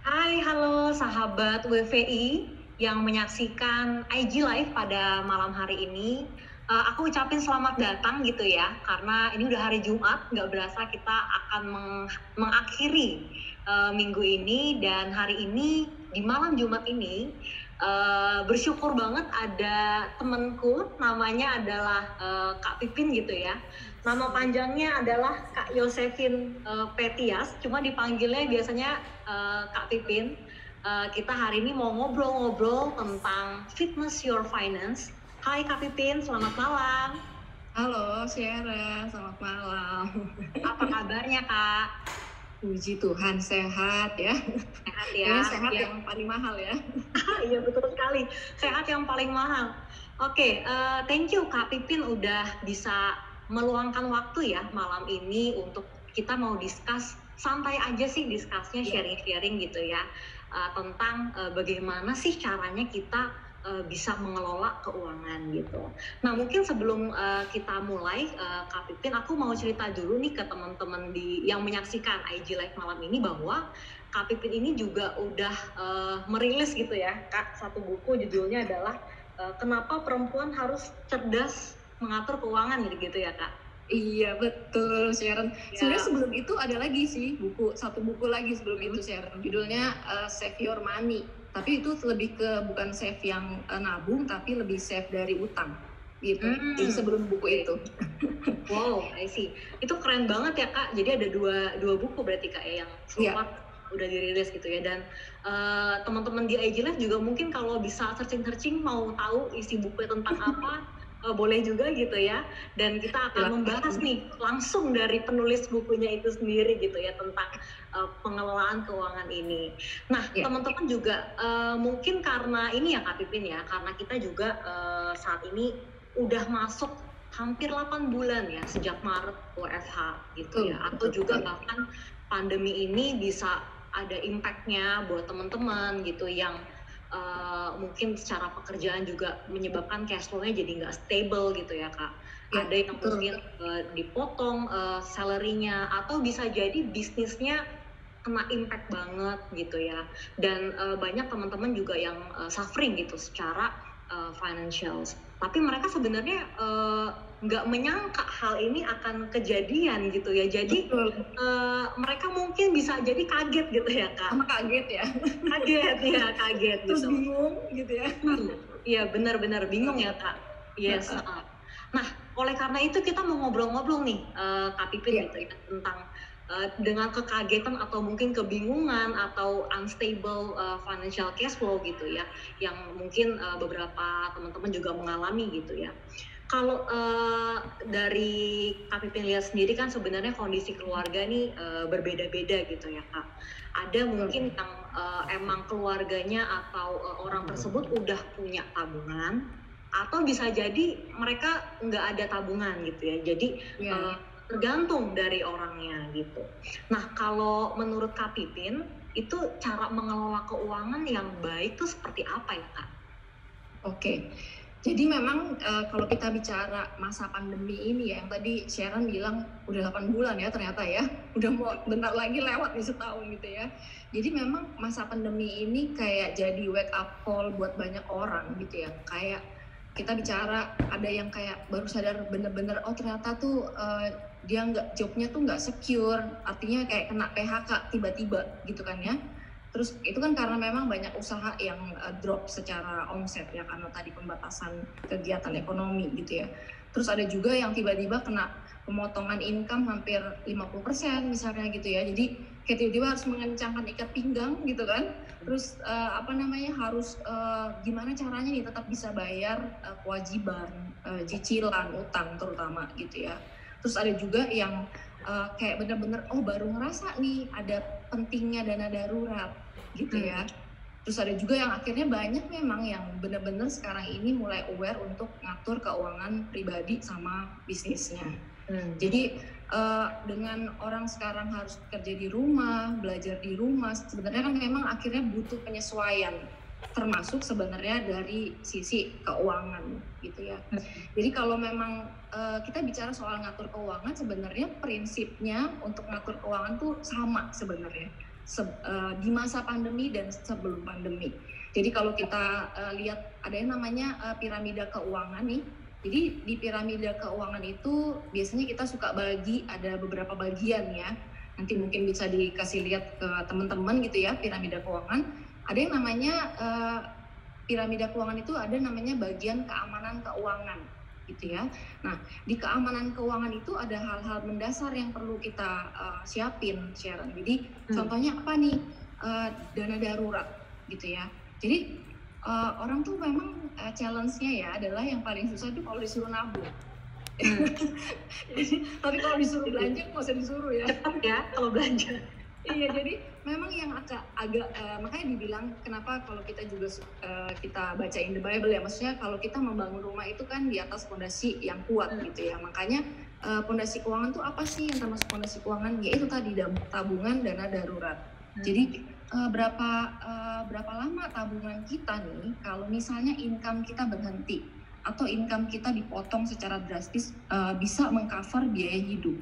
Hai, halo sahabat WVI yang menyaksikan IG Live pada malam hari ini. Aku ucapin selamat datang gitu ya, karena ini udah hari Jumat, nggak berasa kita akan mengakhiri minggu ini. Dan hari ini, di malam Jumat ini, bersyukur banget ada temenku, namanya adalah Kak Pipin gitu ya. Nama panjangnya adalah Kak Yosefin Petias, cuma dipanggilnya biasanya Kak Pipin. Kita hari ini mau ngobrol-ngobrol tentang fitness your finance. Hai Kak Pipin, selamat malam. Halo Syara, selamat malam. Apa kabarnya Kak? Puji Tuhan sehat ya. Sehat ya? Sehat ya. yang paling mahal ya. Iya betul sekali, sehat yang paling mahal. Oke, thank you Kak Pipin udah bisa meluangkan waktu ya malam ini untuk kita mau discuss, santai aja sih discussnya, sharing-sharing gitu ya, tentang bagaimana sih caranya kita bisa mengelola keuangan gitu. Nah mungkin sebelum kita mulai, Kak Pipin, aku mau cerita dulu nih ke teman-teman yang menyaksikan IG Live malam ini bahwa Kak Pipin ini juga udah merilis gitu ya Kak, satu buku, judulnya adalah Kenapa Perempuan Harus Cerdas Mengatur Keuangan gitu ya Kak. Iya betul Sharon. Ya. Sebenarnya sebelum itu ada lagi sih satu buku lagi sebelum itu Sharon. Judulnya Save Your Money. Tapi itu lebih ke bukan save yang nabung, tapi lebih save dari utang gitu. Jadi sebelum buku itu. Wow, I see. Itu keren banget ya Kak. Jadi ada dua buku berarti Kak ya yang sempat udah dirilis gitu ya. Dan teman-teman di IG Live juga mungkin kalau bisa searching-searching mau tahu isi bukunya tentang apa, boleh juga gitu ya. Dan kita akan membahas nih langsung dari penulis bukunya itu sendiri gitu ya tentang pengelolaan keuangan ini. Nah teman-teman juga mungkin karena ini ya Kak Pipin ya, karena kita juga saat ini udah masuk hampir 8 bulan ya sejak Maret WFH gitu ya, atau juga bahkan pandemi ini bisa ada impact-nya buat teman-teman gitu yang mungkin secara pekerjaan juga menyebabkan cash flow-nya jadi nggak stable gitu ya Kak. Ada yang mungkin dipotong salary-nya, atau bisa jadi bisnisnya kena impact banget gitu ya. Dan banyak teman-teman juga yang suffering gitu secara financials. Tapi mereka sebenarnya nggak menyangka hal ini akan kejadian gitu ya. Jadi mereka mungkin bisa jadi kaget gitu ya Kak. Sama kaget ya. Kaget Terus gitu. bingung gitu ya. Iya benar-benar bingung ya Kak. Yes. Nah oleh karena itu kita mau ngobrol-ngobrol nih Kak Pipin gitu ya tentang dengan kekagetan atau mungkin kebingungan atau unstable financial cash flow gitu ya, yang mungkin beberapa teman-teman juga mengalami gitu ya. Kalau dari Kak Pipin lihat sendiri kan sebenarnya kondisi keluarga nih berbeda-beda gitu ya Kak. Ada mungkin yang emang keluarganya atau orang tersebut udah punya tabungan, atau bisa jadi mereka nggak ada tabungan gitu ya. Jadi tergantung dari orangnya gitu. Nah kalau menurut Kak Pipin, itu cara mengelola keuangan yang baik tuh seperti apa ya Kak? Oke. Jadi memang kalau kita bicara masa pandemi ini ya, yang tadi Sharon bilang udah 8 bulan ya ternyata ya, udah mau bentar lagi lewat nih setahun gitu ya. Jadi memang masa pandemi ini kayak jadi wake up call buat banyak orang gitu ya. Kayak kita bicara ada yang kayak baru sadar bener-bener oh ternyata tuh dia jobnya tuh nggak secure, artinya kayak kena PHK tiba-tiba gitu kan ya. Terus itu kan karena memang banyak usaha yang drop secara omset ya, karena tadi pembatasan kegiatan ekonomi gitu ya. Terus ada juga yang tiba-tiba kena pemotongan income hampir 50% misalnya gitu ya. Jadi kayak tiba-tiba harus mengencangkan ikat pinggang gitu kan. Terus harus gimana caranya nih tetap bisa bayar kewajiban, cicilan, utang terutama gitu ya. Terus ada juga yang kayak bener-bener baru ngerasa nih ada pentingnya dana darurat gitu ya. Terus ada juga yang akhirnya banyak memang yang bener-bener sekarang ini mulai aware untuk ngatur keuangan pribadi sama bisnisnya. Jadi dengan orang sekarang harus kerja di rumah, belajar di rumah, sebenarnya kan memang akhirnya butuh penyesuaian, termasuk sebenarnya dari sisi keuangan gitu ya. Jadi kalau memang kita bicara soal ngatur keuangan, sebenarnya prinsipnya untuk ngatur keuangan tuh sama sebenarnya. di masa pandemi dan sebelum pandemi. Jadi kalau kita lihat ada yang namanya piramida keuangan nih. Jadi di piramida keuangan itu biasanya kita suka bagi, ada beberapa bagian ya. Nanti mungkin bisa dikasih lihat ke teman-teman gitu ya, piramida keuangan. Ada yang namanya piramida keuangan itu ada namanya bagian keamanan keuangan gitu ya. Nah, di keamanan keuangan itu ada hal-hal mendasar yang perlu kita siapin, Sharon. Jadi contohnya apa nih? Dana darurat gitu ya. Jadi orang tuh memang challenge-nya ya adalah yang paling susah itu kalau disuruh nabung. Tapi kalau disuruh belanja nggak usah disuruh ya. Cepat ya kalau belanja. Iya, jadi memang yang agak makanya dibilang kenapa kalau kita juga kita bacain the Bible ya, maksudnya kalau kita membangun rumah itu kan di atas fondasi yang kuat gitu ya. Makanya fondasi keuangan tuh apa sih yang termasuk fondasi keuangan? Yaitu tadi tabungan dana darurat. Jadi berapa lama tabungan kita nih kalau misalnya income kita berhenti atau income kita dipotong secara drastis bisa mengcover biaya hidup.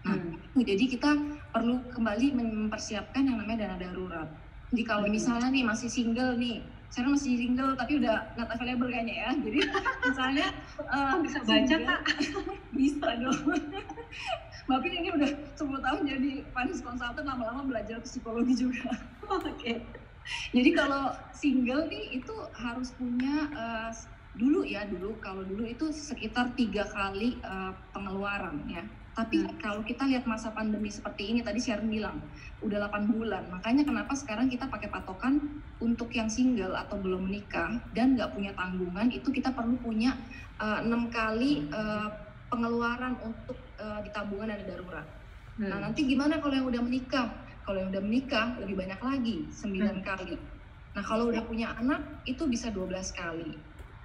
Nah, jadi kita perlu kembali mempersiapkan yang namanya dana darurat. Jadi kalau misalnya nih masih single nih, saya masih single tapi udah not available kayaknya ya. Jadi misalnya bisa baca Kak? Bisa dong. Mbak Pin ini udah 10 tahun jadi finance consultant, lama-lama belajar psikologi juga. Oke. Jadi kalau single nih itu harus punya dulu kalau dulu itu sekitar 3 kali pengeluaran ya. Tapi kalau kita lihat masa pandemi seperti ini, tadi Sharon bilang udah 8 bulan. Makanya kenapa sekarang kita pakai patokan untuk yang single atau belum menikah dan nggak punya tanggungan, itu kita perlu punya 6 kali pengeluaran untuk di tabungan dana darurat. Nah, nanti gimana kalau yang udah menikah? Kalau yang udah menikah lebih banyak lagi, 9 kali. Nah, kalau udah punya anak itu bisa 12 kali.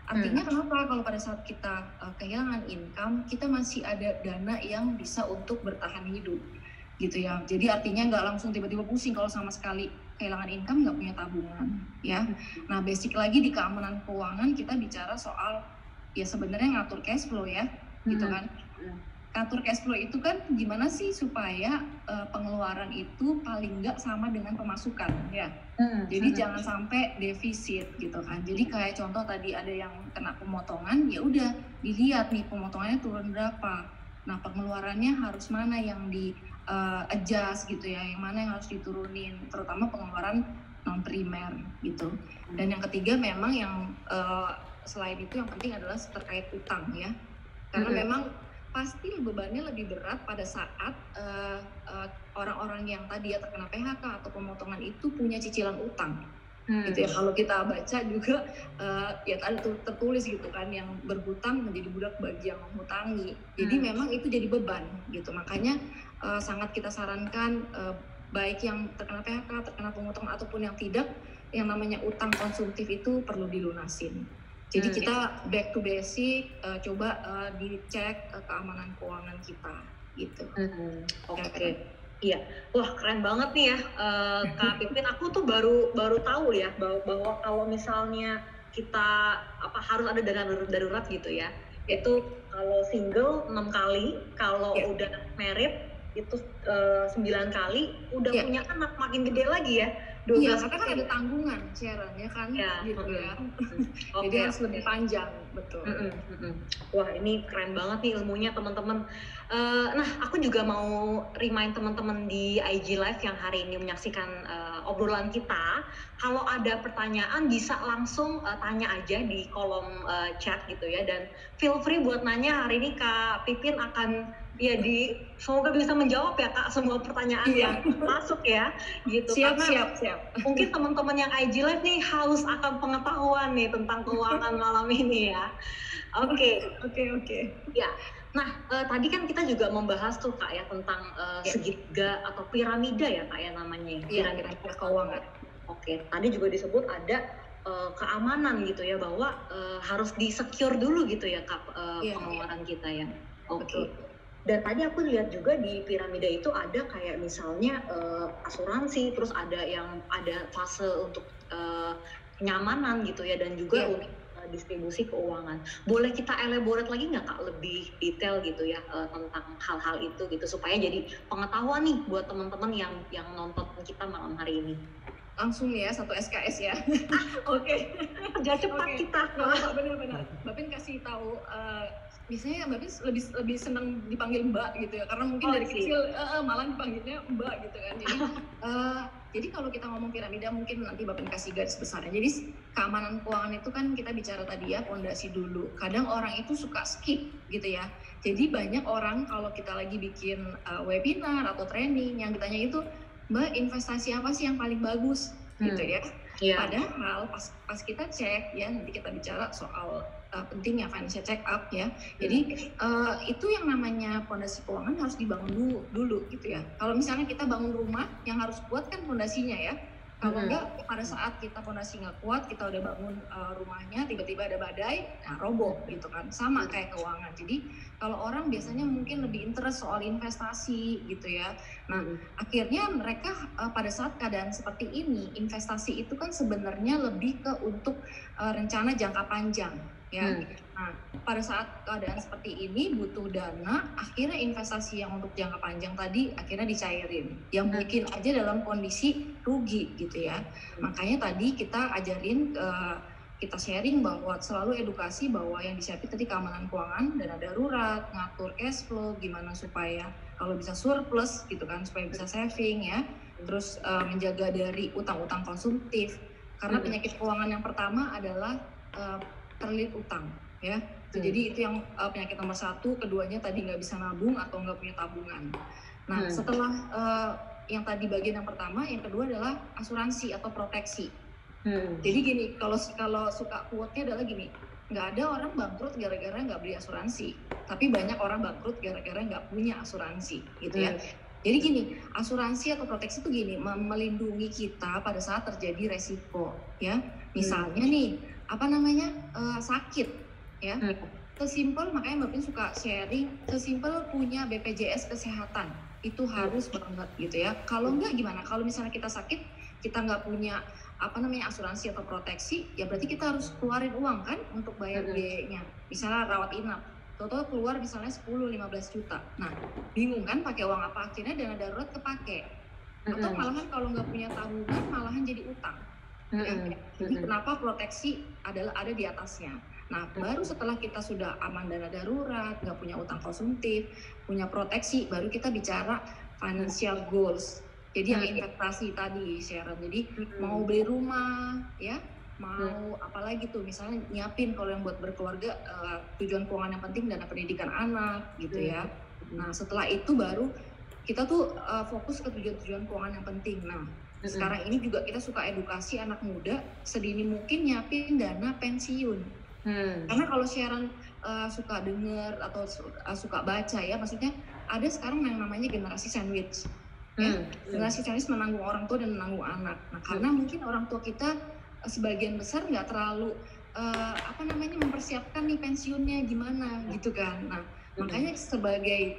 Artinya kenapa? Kalau pada saat kita kehilangan income, kita masih ada dana yang bisa untuk bertahan hidup, gitu ya. Jadi artinya nggak langsung tiba-tiba pusing kalau sama sekali kehilangan income, nggak punya tabungan, ya. Nah, basic lagi di keamanan keuangan kita bicara soal ya sebenarnya ngatur cash flow ya, gitu kan. Ngatur cash flow itu kan gimana sih supaya pengeluaran itu paling nggak sama dengan pemasukan ya. Jadi jangan sampai defisit gitu kan. Jadi kayak contoh tadi ada yang kena pemotongan, ya udah dilihat nih pemotongannya turun berapa. Nah, pengeluarannya harus mana yang di adjust gitu ya, yang mana yang harus diturunin, terutama pengeluaran non primer gitu. Dan yang ketiga memang yang selain itu yang penting adalah terkait utang ya. Karena memang pasti bebannya lebih berat pada saat orang-orang yang tadi ya terkena PHK atau pemotongan itu punya cicilan utang. Gitu ya. Kalau kita baca juga ya tadi tertulis gitu kan, yang berhutang menjadi budak bagi yang menghutangi. Jadi memang itu jadi beban gitu. Makanya sangat kita sarankan baik yang terkena PHK, terkena pemotongan ataupun yang tidak, yang namanya utang konsumtif itu perlu dilunasin. Jadi kita back to basic, coba dicek keamanan keuangan kita, gitu. Oke. Iya, wah keren banget nih ya, Kak Pipin. Aku tuh baru tahu ya bahwa kalau misalnya kita harus ada dana darurat gitu ya. Itu kalau single 6 kali, kalau udah married itu 9 kali, udah punya anak makin gede lagi ya. Iya, karena kan ada tanggungan, Sharon, ya kan? Ya, gitu ya. Jadi harus lebih panjang, betul. Wah, ini keren banget nih ilmunya, teman-teman. Nah, aku juga mau remind teman-teman di IG Live yang hari ini menyaksikan obrolan kita. Kalau ada pertanyaan bisa langsung tanya aja di kolom chat gitu ya. Dan feel free buat nanya. Hari ini Kak Pipin akan semoga bisa menjawab ya Kak semua pertanyaan yang masuk ya gitu. Siap. Mungkin teman-teman yang IG Live nih haus akan pengetahuan nih tentang keuangan malam ini ya. Oke. Ya. Nah, tadi kan kita juga membahas tuh Kak ya tentang segitiga atau piramida ya Kak ya namanya. Piramida keuangan. Oke, tadi juga disebut ada keamanan gitu ya, bahwa harus di-secure dulu gitu ya Kak pengeluaran kita ya. Oke. Dan tadi aku lihat juga di piramida itu ada kayak misalnya asuransi, terus ada fase untuk kenyamanan gitu ya, dan juga distribusi keuangan. Boleh kita elaborate lagi nggak Kak lebih detail gitu ya tentang hal-hal itu gitu supaya jadi pengetahuan nih buat teman-teman yang nonton kita malam hari ini. Langsung ya, 1 SKS ya. Oke. Kerja cepat kita. Benar-benar. Mbak Pin kasih tahu, biasanya Mbak Pin lebih senang dipanggil Mbak gitu ya, karena mungkin dari kecil malah dipanggilnya Mbak gitu kan. Jadi kalau kita ngomong piramida mungkin nanti Mbak Pin kasih garis besarnya. Jadi keamanan keuangan itu kan kita bicara tadi ya, fondasi dulu. Kadang orang itu suka skip gitu ya. Jadi banyak orang kalau kita lagi bikin webinar atau training yang ditanya itu, Mbak, investasi apa sih yang paling bagus gitu ya. Padahal pas kita cek ya, nanti kita bicara soal pentingnya financial check up ya. Jadi itu yang namanya fondasi keuangan harus dibangun dulu gitu ya. Kalau misalnya kita bangun rumah, yang harus kuat kan fondasinya ya. Kalau enggak, pada saat kita fondasi nggak kuat, kita udah bangun rumahnya, tiba-tiba ada badai, nah roboh gitu kan. Sama kayak keuangan. Jadi kalau orang biasanya mungkin lebih interest soal investasi gitu ya. Nah, akhirnya mereka pada saat keadaan seperti ini, investasi itu kan sebenarnya lebih ke untuk rencana jangka panjang ya. Nah, pada saat keadaan seperti ini butuh dana, akhirnya investasi yang untuk jangka panjang tadi akhirnya dicairin. Yang mungkin aja dalam kondisi rugi gitu ya. Makanya tadi kita ajarin kita sharing bahwa selalu edukasi bahwa yang disiapin tadi keamanan keuangan, dana darurat, ngatur cash flow, gimana supaya kalau bisa surplus gitu kan, supaya bisa saving ya. Terus menjaga dari utang-utang konsumtif. Karena penyakit keuangan yang pertama adalah terlilit utang ya. Jadi itu yang penyakit nomor 1, keduanya tadi nggak bisa nabung atau nggak punya tabungan. Nah setelah yang tadi bagian yang pertama, yang kedua adalah asuransi atau proteksi. Jadi gini, kalau suka quote-nya adalah gini, nggak ada orang bangkrut gara-gara nggak beli asuransi, tapi banyak orang bangkrut gara-gara nggak punya asuransi gitu ya. Jadi gini, asuransi atau proteksi itu gini, melindungi kita pada saat terjadi resiko ya. Misalnya nih, sakit ya. Sesimpel, makanya Mbak Pin suka sharing, sesimpel punya BPJS kesehatan itu harus banget gitu ya. Kalau enggak gimana? Kalau misalnya kita sakit, kita nggak punya asuransi atau proteksi, ya berarti kita harus keluarin uang kan untuk bayar biayanya. Misalnya rawat inap, total keluar misalnya 10-15 juta. Nah, bingung kan pakai uang apa? Akhirnya dana darurat kepake. Atau malahan kalau nggak punya tabungan, malahan jadi utang. Jadi kenapa proteksi ada di atasnya. Nah, baru setelah kita sudah aman dana darurat, nggak punya utang konsumtif, punya proteksi, baru kita bicara financial goals. Jadi yang investasi tadi, Sharon. Jadi mau beli rumah, ya, mau apalagi tuh, misalnya nyiapin kalau yang buat berkeluarga, tujuan keuangan yang penting dana pendidikan anak, gitu ya. Nah, setelah itu baru kita tuh fokus ke tujuan-tujuan keuangan yang penting. Nah, sekarang ini juga kita suka edukasi anak muda sedini mungkin nyiapin dana pensiun. Karena kalau Sharon suka dengar atau suka baca ya, maksudnya ada sekarang yang namanya generasi sandwich. Ya, generasi sandwich menanggung orang tua dan menanggung anak. Nah, karena mungkin orang tua kita sebagian besar nggak terlalu mempersiapkan nih pensiunnya gimana gitu kan. Nah, makanya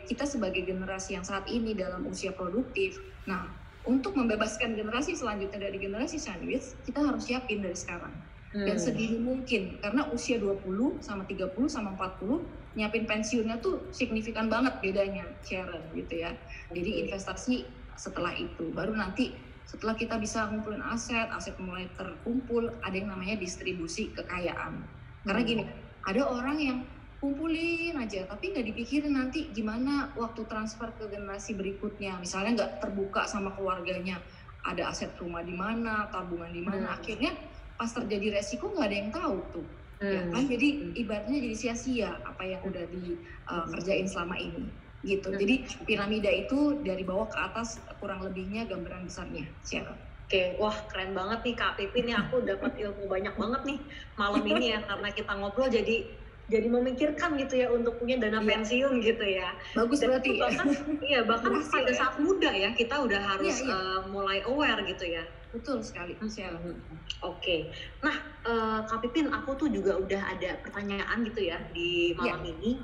kita sebagai generasi yang saat ini dalam usia produktif, nah untuk membebaskan generasi selanjutnya dari generasi sandwich, kita harus siapin dari sekarang. Dan sedini mungkin, karena usia 20 sama 30 sama 40 nyiapin pensiunnya tuh signifikan banget bedanya, Sharon gitu ya. Jadi investasi setelah itu, baru nanti setelah kita bisa ngumpulin aset mulai terkumpul, ada yang namanya distribusi kekayaan. Karena gini, ada orang yang kumpulin aja, tapi nggak dipikirin nanti gimana waktu transfer ke generasi berikutnya. Misalnya nggak terbuka sama keluarganya, ada aset rumah di mana, tabungan di mana. Akhirnya pas terjadi resiko nggak ada yang tahu tuh, ya kan? Jadi ibaratnya jadi sia-sia apa yang udah dikerjain selama ini. Gitu. Jadi piramida itu dari bawah ke atas kurang lebihnya gambaran besarnya. Siapa? Oke, wah keren banget nih Kak Pipin nih, aku dapat ilmu banyak banget nih malam ini ya, karena kita ngobrol jadi memikirkan gitu ya untuk punya dana pensiun gitu ya. Bagus. Dan berarti bahkan pada saat muda ya kita udah harus mulai aware gitu ya. Betul sekali. Oke. Nah, Kak Pipin, aku tuh juga udah ada pertanyaan gitu ya di malam ini.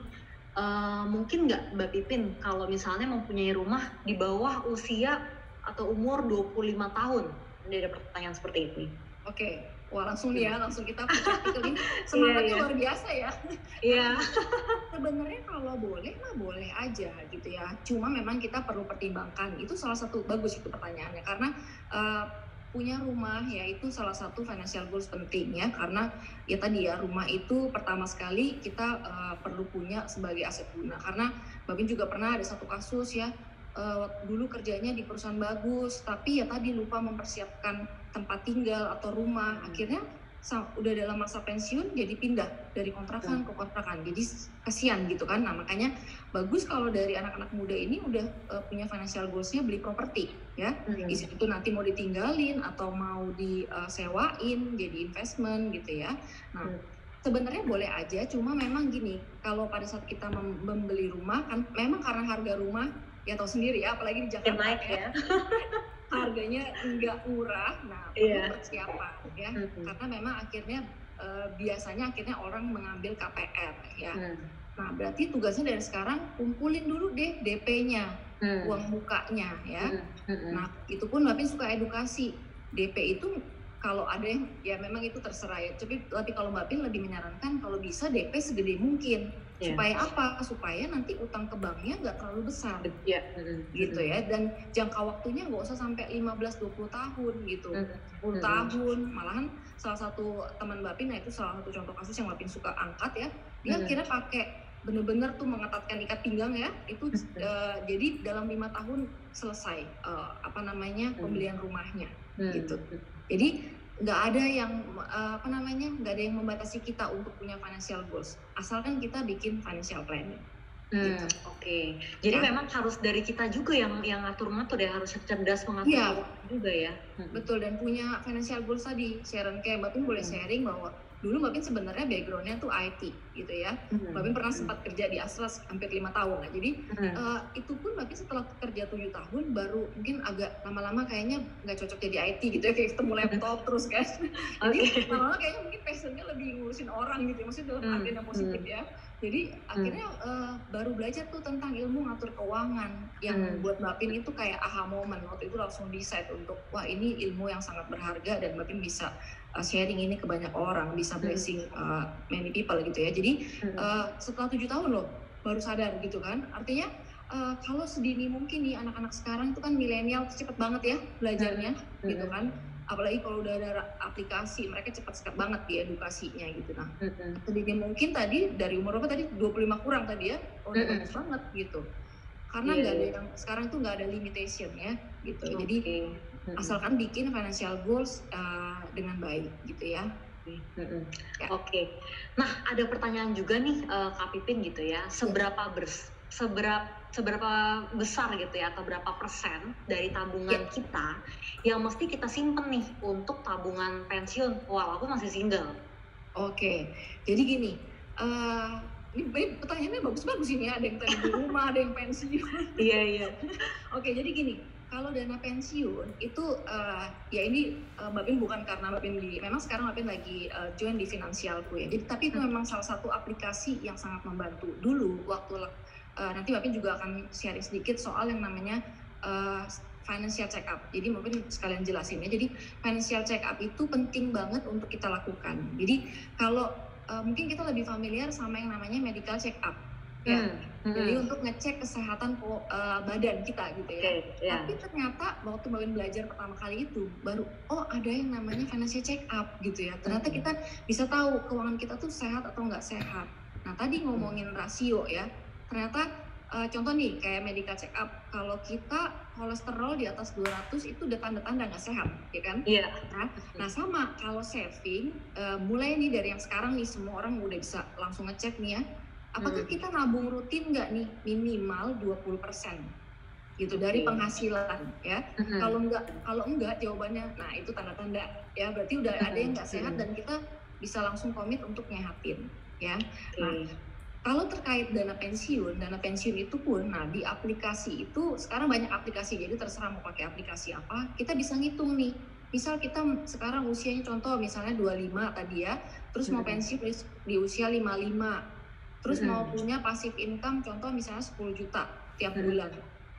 Mungkin nggak Mbak Pipin kalau misalnya mempunyai rumah di bawah usia atau umur 25 tahun? Ada pertanyaan seperti ini. Oke. Wah langsung nih ya, langsung kita praktikal ini semangatnya luar biasa ya. Iya. Sebenarnya kalau boleh mah boleh aja gitu ya. Cuma memang kita perlu pertimbangkan. Itu salah satu bagus itu pertanyaannya karena punya rumah ya itu salah satu financial goals penting ya karena ya tadi ya rumah itu pertama sekali kita perlu punya sebagai aset guna karena Babin juga pernah ada satu kasus ya dulu kerjanya di perusahaan bagus tapi ya tadi lupa mempersiapkan tempat tinggal atau rumah akhirnya udah dalam masa pensiun jadi pindah dari kontrakan ke kontrakan jadi kasihan gitu kan. Nah makanya bagus kalau dari anak-anak muda ini udah punya financial goals-nya beli properti ya di situ nanti mau ditinggalin atau mau disewain jadi investment gitu ya. Nah sebenarnya boleh aja cuma memang gini kalau pada saat kita membeli rumah kan memang karena harga rumah ya tahu sendiri ya apalagi di Jakarta naik ya. Harganya nggak murah, nah perlu persiapan ya, karena memang akhirnya biasanya akhirnya orang mengambil KPR ya. Nah berarti tugasnya dari sekarang kumpulin dulu deh DP-nya, uang mukanya ya. Nah itu pun Babin suka edukasi, DP itu kalau ada yang ya memang itu terserah ya. Tapi kalau Babin lebih menyarankan kalau bisa DP segede mungkin. Supaya apa? Supaya nanti utang ke banknya nggak terlalu besar gitu ya dan jangka waktunya nggak usah sampai 15-20 tahun gitu 10 tahun malahan salah satu teman Babin nah itu salah satu contoh kasus yang Babin suka angkat ya dia akhirnya pakai bener-bener tuh mengetatkan ikat pinggang ya itu jadi dalam 5 tahun selesai pembelian rumahnya gitu jadi nggak ada yang nggak ada yang membatasi kita untuk punya financial goals asalkan kita bikin financial planning. Gitu. Oke. Jadi memang harus dari kita juga yang ngatur-ngatur ya harus cerdas mengatur juga ya. Betul dan punya financial goals tadi Sharon kayak Babin boleh sharing bahwa dulu Babin sebenarnya backgroundnya tuh IT gitu ya. Babin pernah sempat kerja di Aslas hampir 5 tahun lah. Jadi itu pun Babin setelah kerja 7 tahun baru mungkin agak lama-lama kayaknya nggak cocok jadi IT gitu ya kayak ketemu laptop terus kan. Jadi lama-lama kayaknya mungkin passionnya lebih ngurusin orang gitu ya. Maksudnya dalam artian yang positif ya. Jadi akhirnya baru belajar tuh tentang ilmu ngatur keuangan yang buat Babin itu kayak aha moment waktu itu langsung decide untuk wah ini ilmu yang sangat berharga dan Babin bisa sharing ini ke banyak orang bisa blessing many people gitu ya. Jadi setelah 7 tahun loh baru sadar gitu kan. Artinya kalau sedini mungkin nih anak-anak sekarang itu kan milenial cepet banget ya belajarnya gitu kan. Apalagi kalau udah ada aplikasi mereka cepat banget di edukasinya gitu. Nah sedini mungkin tadi dari umur berapa tadi 25 kurang tadi ya udah bagus banget gitu karena nggak ada yang sekarang tuh nggak ada limitation ya gitu. Jadi asalkan bikin financial goals dengan baik gitu ya. Oke. Nah ada pertanyaan juga nih Kak Pipin gitu ya seberapa besar gitu ya atau berapa persen dari tabungan kita yang mesti kita simpen nih untuk tabungan pensiun aku masih single. Oke, jadi gini ini pertanyaannya bagus-bagus ini ya ada yang tadi di rumah ada yang pensiun. Iya. Oke, jadi gini kalau dana pensiun itu ya ini Babin bukan karena Babin memang sekarang Babin lagi join di Finansialku ya. Jadi tapi itu memang salah satu aplikasi yang sangat membantu. Dulu waktu nanti Babin juga akan sharing sedikit soal yang namanya financial check up. Jadi mungkin sekalian jelasin ya. Jadi financial check up itu penting banget untuk kita lakukan. Jadi kalau mungkin kita lebih familiar sama yang namanya medical check up. Ya. Jadi untuk ngecek kesehatan badan kita gitu ya. Tapi ternyata waktu Babin belajar pertama kali itu baru ada yang namanya financial check up gitu ya. Ternyata kita bisa tahu keuangan kita tuh sehat atau nggak sehat. Nah tadi ngomongin rasio ya. Ternyata contoh nih kayak medical check up kalau kita kolesterol di atas 200 itu udah tanda-tanda nggak sehat ya kan? Iya. Nah sama kalau saving mulai nih dari yang sekarang nih semua orang udah bisa langsung ngecek nih ya. Apakah kita nabung rutin nggak nih minimal 20% gitu dari penghasilan ya? Kalau enggak jawabannya, nah itu tanda-tanda ya berarti udah ada yang nggak sehat dan kita bisa langsung komit untuk nyehatin ya. Nah kalau terkait dana pensiun itu pun, nah di aplikasi itu sekarang banyak aplikasi jadi terserah mau pakai aplikasi apa, kita bisa ngitung nih. Misal kita sekarang usianya contoh misalnya 25 tadi ya, terus mau pensiun di usia 55. Terus mau punya passive income contoh misalnya 10 juta tiap bulan.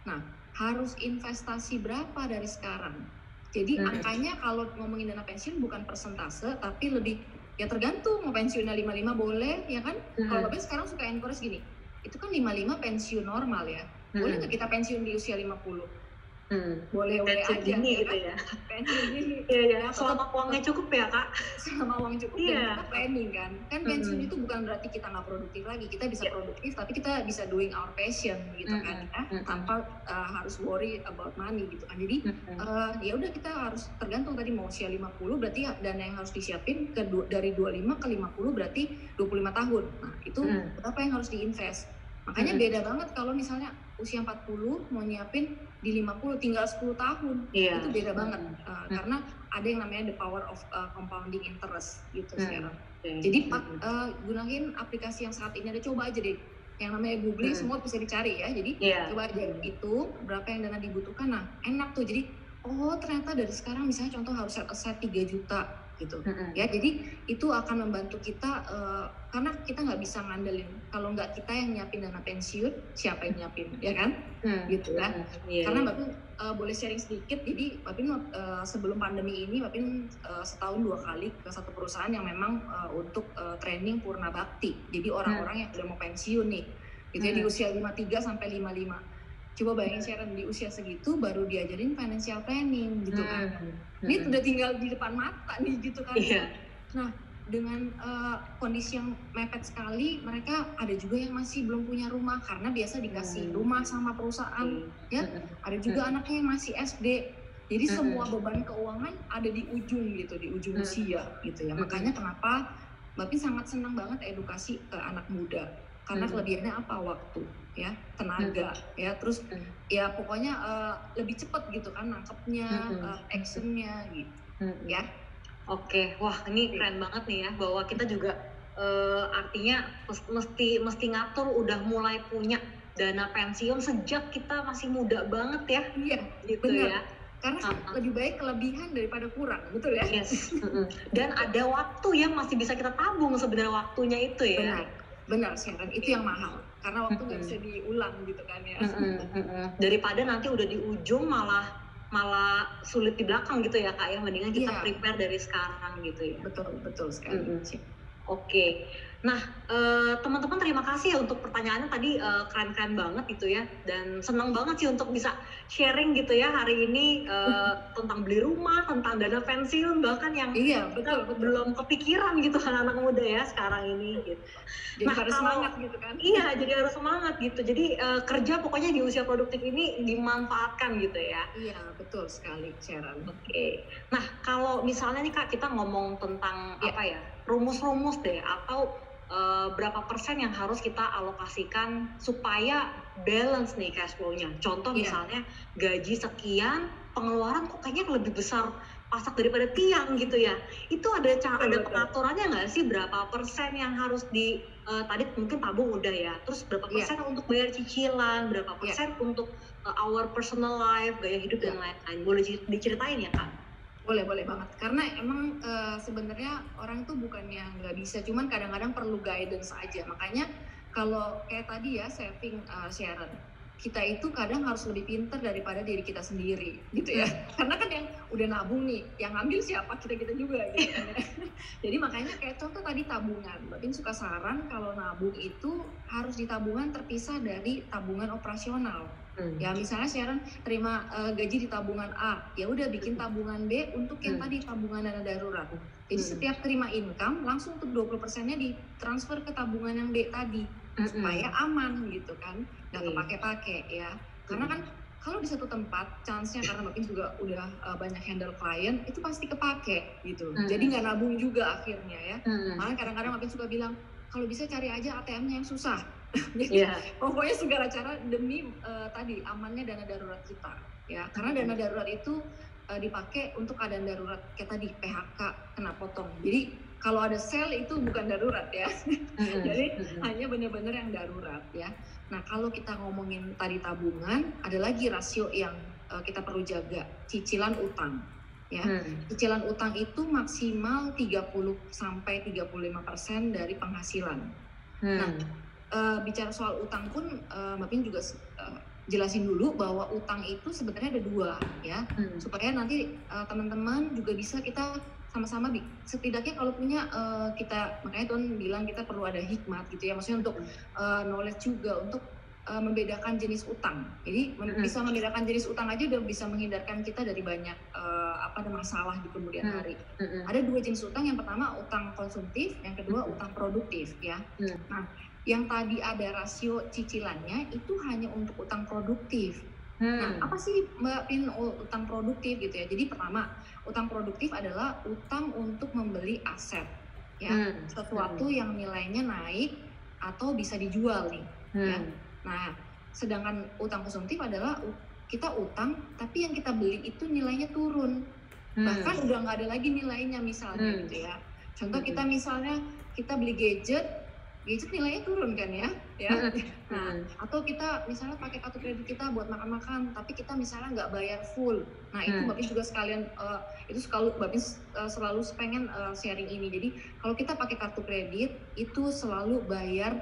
Nah, harus investasi berapa dari sekarang? Jadi angkanya kalau ngomongin dana pensiun bukan persentase, tapi lebih ya tergantung mau pensiunnya 55 boleh ya kan. Kalau Bapak sekarang suka encourage gini, itu kan 55 pensiun normal ya, boleh nggak kita pensiun di usia 50? Boleh-boleh aja gini, gitu ya. Pensiun gini. Iya, selama uangnya cukup ya Kak. Selama uang cukup dan kita planning kan pensiun itu bukan berarti kita nggak produktif lagi, kita bisa produktif tapi kita bisa doing our passion gitu kan ya, tanpa harus worry about money gitu kan. Jadi ya udah kita harus tergantung tadi mau usia 50 berarti dana yang harus disiapin dari 25 ke 50 berarti 25 tahun. Nah itu berapa yang harus diinvest. Makanya beda banget kalau misalnya usia 40 mau nyiapin di 50 tinggal 10 tahun. Itu beda banget. Karena ada yang namanya the power of compounding interest gitu sekarang. Jadi gunain aplikasi yang saat ini ada, coba aja deh. Yang namanya googling semua bisa dicari ya. Jadi coba aja itu berapa yang dana dibutuhkan. Nah, enak tuh. Jadi ternyata dari sekarang misalnya contoh harus set aside 3 juta gitu. Ya, jadi itu akan membantu kita karena kita nggak bisa ngandelin kalau nggak kita yang nyiapin dana pensiun, siapa yang nyiapin, ya kan? Gitu ya. Karena Mbak Pin boleh sharing sedikit. Jadi Mbak Pin sebelum pandemi ini Mbak Pin setahun 2 kali ke satu perusahaan yang memang untuk training purna bakti. Jadi orang-orang yang udah mau pensiun nih, gitu ya, di usia 53 sampai 55. Coba bayangin Sharon di usia segitu baru diajarin financial planning gitu kan. Ini udah tinggal di depan mata nih gitu kan. Nah, dengan kondisi yang mepet sekali, mereka ada juga yang masih belum punya rumah karena biasa dikasih rumah sama perusahaan ya. Ada juga anaknya yang masih SD. Jadi semua beban keuangan ada di ujung gitu, di ujung usia gitu ya. Makanya kenapa Mbak Pin sangat senang banget edukasi ke anak muda. Karena kelebihannya apa? Waktu ya, tenaga ya, terus ya pokoknya lebih cepat gitu kan nangkepnya, actionnya gitu ya. Oke, wah ini keren banget nih ya, bahwa kita juga artinya mesti ngatur udah mulai punya dana pensiun sejak kita masih muda banget ya. Iya, gitu bener. ya. Karena lebih baik kelebihan daripada kurang, betul ya? Yes. Dan ada waktu yang masih bisa kita tabung sebenarnya, waktunya itu ya. Benar Sharon, itu yang mahal karena waktu nggak bisa diulang gitu kan ya. Daripada nanti udah di ujung malah sulit di belakang gitu ya Kak ya, mendingan kita prepare dari sekarang gitu ya. Betul sekali. Oke. Nah, teman-teman terima kasih ya untuk pertanyaannya tadi, keren-keren banget gitu ya, dan senang banget sih untuk bisa sharing gitu ya hari ini tentang beli rumah, tentang dana pensiun, bahkan yang betul. belum kepikiran gitu anak muda ya sekarang ini gitu. Jadi harus semangat gitu kan? Iya, jadi harus semangat gitu. Jadi kerja pokoknya di usia produktif ini dimanfaatkan gitu ya. Iya, betul sekali Sharon. Oke. Nah, kalau misalnya nih Kak kita ngomong tentang apa ya, rumus-rumus deh atau berapa persen yang harus kita alokasikan supaya balance nih cash flow-nya. Contoh misalnya gaji sekian, pengeluaran kok kayaknya lebih besar pasak daripada tiang gitu ya. Itu ada pengaturannya nggak sih, berapa persen yang harus tadi mungkin tabung udah ya, terus berapa persen untuk bayar cicilan, berapa persen untuk our personal life, gaya hidup dan lain-lain. Boleh diceritain ya Kak? Boleh banget, karena emang sebenarnya orang itu bukannya nggak bisa, cuman kadang-kadang perlu guidance aja. Makanya kalau kayak tadi ya saving Sharon, kita itu kadang harus lebih pintar daripada diri kita sendiri gitu ya. Karena kan yang udah nabung nih, yang ngambil siapa? Kita juga gitu kan ya. Jadi makanya kayak contoh tadi tabungan, Mbak Pin suka saran kalau nabung itu harus di tabungan terpisah dari tabungan operasional. Ya misalnya Sharon terima gaji di tabungan A, ya udah bikin tabungan B untuk yang tadi tabungan dana darurat. Jadi setiap terima income langsung tuh 20%-nya ditransfer ke tabungan yang B tadi supaya aman gitu kan, nggak kepake-pake ya. Karena kan kalau di satu tempat chance-nya, karena Mbak Pin juga udah banyak handle klien, itu pasti kepake gitu. Jadi nggak nabung juga akhirnya ya. Malah kadang-kadang Mbak Pin suka bilang kalau bisa cari aja ATM-nya yang susah. Jadi pokoknya segala cara demi tadi amannya dana darurat kita ya, karena dana darurat itu dipakai untuk keadaan darurat kayak tadi PHK, kena potong. Jadi kalau ada sel itu bukan darurat ya. Jadi hanya benar-benar yang darurat ya. Nah kalau kita ngomongin tadi tabungan, ada lagi rasio yang kita perlu jaga, cicilan utang ya. Cicilan utang itu maksimal 30-35% dari penghasilan. Nah bicara soal utang pun Mbak Pin juga jelasin dulu bahwa utang itu sebenarnya ada 2 ya, supaya nanti teman-teman juga bisa kita sama-sama setidaknya kalau punya kita, makanya Tuhan bilang kita perlu ada hikmat gitu ya, maksudnya untuk knowledge juga untuk membedakan jenis utang. Jadi bisa membedakan jenis utang aja udah bisa menghindarkan kita dari banyak masalah di kemudian hari. Ada 2 jenis utang, yang pertama utang konsumtif, yang kedua utang produktif ya. Nah, yang tadi ada rasio cicilannya itu hanya untuk utang produktif. Nah, apa sih Mbak Pin utang produktif gitu ya? Jadi pertama, utang produktif adalah utang untuk membeli aset ya, sesuatu yang nilainya naik atau bisa dijual nih ya. Nah, sedangkan utang konsumtif adalah kita utang tapi yang kita beli itu nilainya turun, bahkan udah nggak ada lagi nilainya misalnya gitu ya. Contoh kita misalnya kita beli gadget nilainya turun kan ya. Nah, atau kita misalnya pakai kartu kredit kita buat makan-makan, tapi kita misalnya nggak bayar full. Nah, itu Mbak Pin juga sekalian itu Mbak Pin selalu pengen sharing ini. Jadi kalau kita pakai kartu kredit itu selalu bayar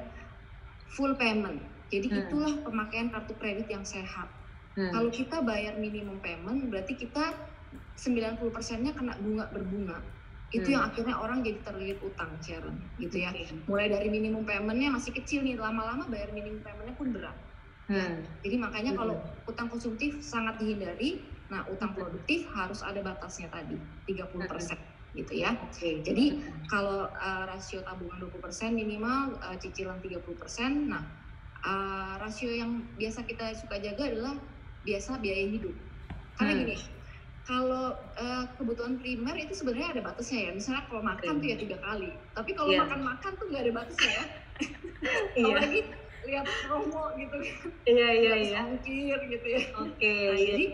full payment. Jadi itulah pemakaian kartu kredit yang sehat. Kalau kita bayar minimum payment, berarti kita 90%-nya kena berbunga. Itu yang akhirnya orang jadi terlilit utang, Sharon, gitu ya. Mulai dari minimum payment-nya masih kecil nih, lama-lama bayar minimum payment-nya pun berat. Jadi makanya kalau utang konsumtif sangat dihindari. Nah, utang produktif harus ada batasnya tadi, 30%. Gitu ya. Jadi kalau rasio tabungan 20% minimal, cicilan 30%. Nah, rasio yang biasa kita suka jaga adalah biasa biaya hidup. Karena gini, kalau kebutuhan primer itu sebenarnya ada batasnya ya. Misalnya kalau makan tuh ya 3 kali. Tapi kalau makan-makan tuh nggak ada batasnya ya. Apalagi lihat promo gitu kan. Iya. Ongkir gitu ya. Jadi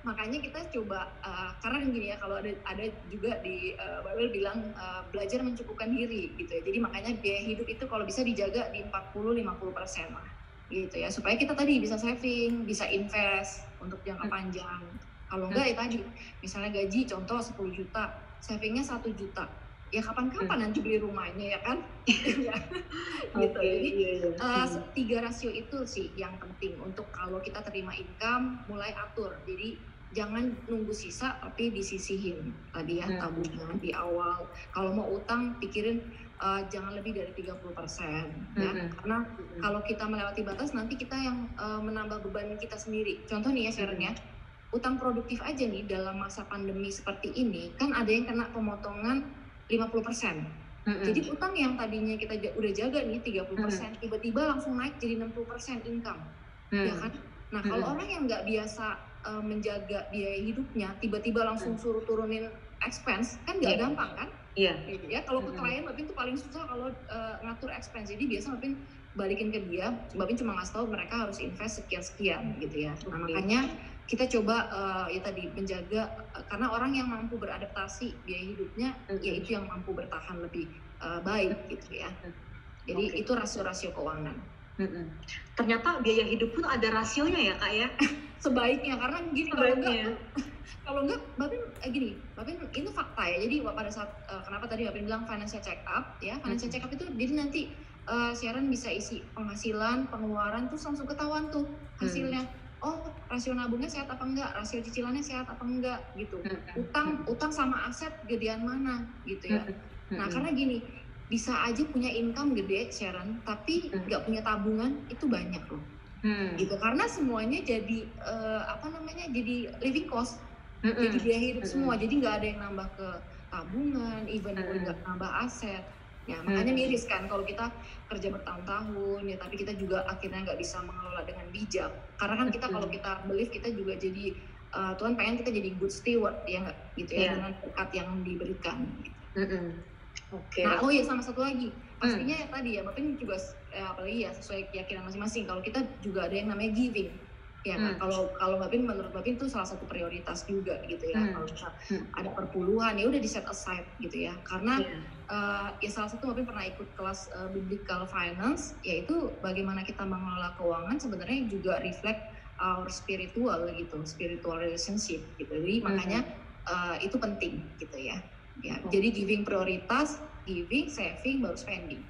makanya kita coba karena gini ya, kalau ada juga di Bible bilang belajar mencukupkan diri gitu ya. Jadi makanya biaya hidup itu kalau bisa dijaga di 40-50% lah gitu ya, supaya kita tadi bisa saving, bisa invest untuk jangka panjang. Kalau enggak ya tadi, misalnya gaji contoh 10 juta, savingnya 1 juta. Ya kapan-kapan nanti beli rumahnya ya kan? Gitu. Jadi 3 rasio itu sih yang penting untuk kalau kita terima income mulai atur. Jadi jangan nunggu sisa tapi disisihin tadi ya, tabungan di awal. Kalau mau utang pikirin jangan lebih dari 30% ya. Karena kalau kita melewati batas nanti kita yang menambah beban kita sendiri. Contoh nih ya Sharon ya, utang produktif aja nih dalam masa pandemi seperti ini kan ada yang kena pemotongan 50%. Jadi utang yang tadinya kita udah jaga nih 30%, tiba-tiba langsung naik jadi 60% income. Ya kan? Nah, kalau orang yang nggak biasa menjaga biaya hidupnya, tiba-tiba langsung suruh turunin expense, kan nggak gampang kan? Ya, kalau ke klien Mbak Pin tuh paling susah kalau ngatur expense. Jadi biasa Mbak Pin balikin ke dia, Mbak Pin cuma ngasih tahu mereka harus invest sekian-sekian gitu ya. Nah, makanya kita coba ya tadi menjaga karena orang yang mampu beradaptasi biaya hidupnya yaitu yang mampu bertahan lebih baik gitu ya. Jadi itu rasio-rasio keuangan. Ternyata biaya hidup pun ada rasionya ya Kak ya? Sebaiknya, karena gini kalau enggak Mbak Pin itu fakta ya. Jadi pada saat kenapa tadi Mbak Pin bilang financial check up ya, financial check up itu jadi nanti Sharon bisa isi penghasilan, pengeluaran tuh langsung ketahuan tuh hasilnya. Oh, rasio nabungnya sehat apa enggak, rasio cicilannya sehat apa enggak gitu. Utang sama aset gedean mana gitu ya. Nah, karena gini, bisa aja punya income gede Sharon, tapi nggak punya tabungan itu banyak loh. Gitu, karena semuanya jadi jadi living cost, jadi biaya hidup semua, jadi nggak ada yang nambah ke tabungan, even nggak nambah aset. Ya makanya miris kan kalau kita kerja bertahun-tahun ya, tapi kita juga akhirnya nggak bisa mengelola dengan bijak. Karena kan kita kalau kita believe kita juga jadi Tuhan pengen kita jadi good steward ya nggak gitu ya, dengan berkat yang diberikan. Gitu. Nah, oh ya sama satu lagi, pastinya ya tadi ya, Mbak Pin juga apalagi ya sesuai keyakinan masing-masing. Kalau kita juga ada yang namanya giving, ya kan? Kalau Mbak Pin, menurut Mbak Pin itu salah satu prioritas juga gitu ya. Kalau kita ada perpuluhan ya udah di set aside gitu ya. Karena ya salah satu Mbak Pin pernah ikut kelas biblical finance, yaitu bagaimana kita mengelola keuangan sebenarnya juga reflect our spiritual gitu, spiritual relationship gitu. Jadi makanya itu penting gitu ya. Ya, jadi giving prioritas, giving, saving, baru spending.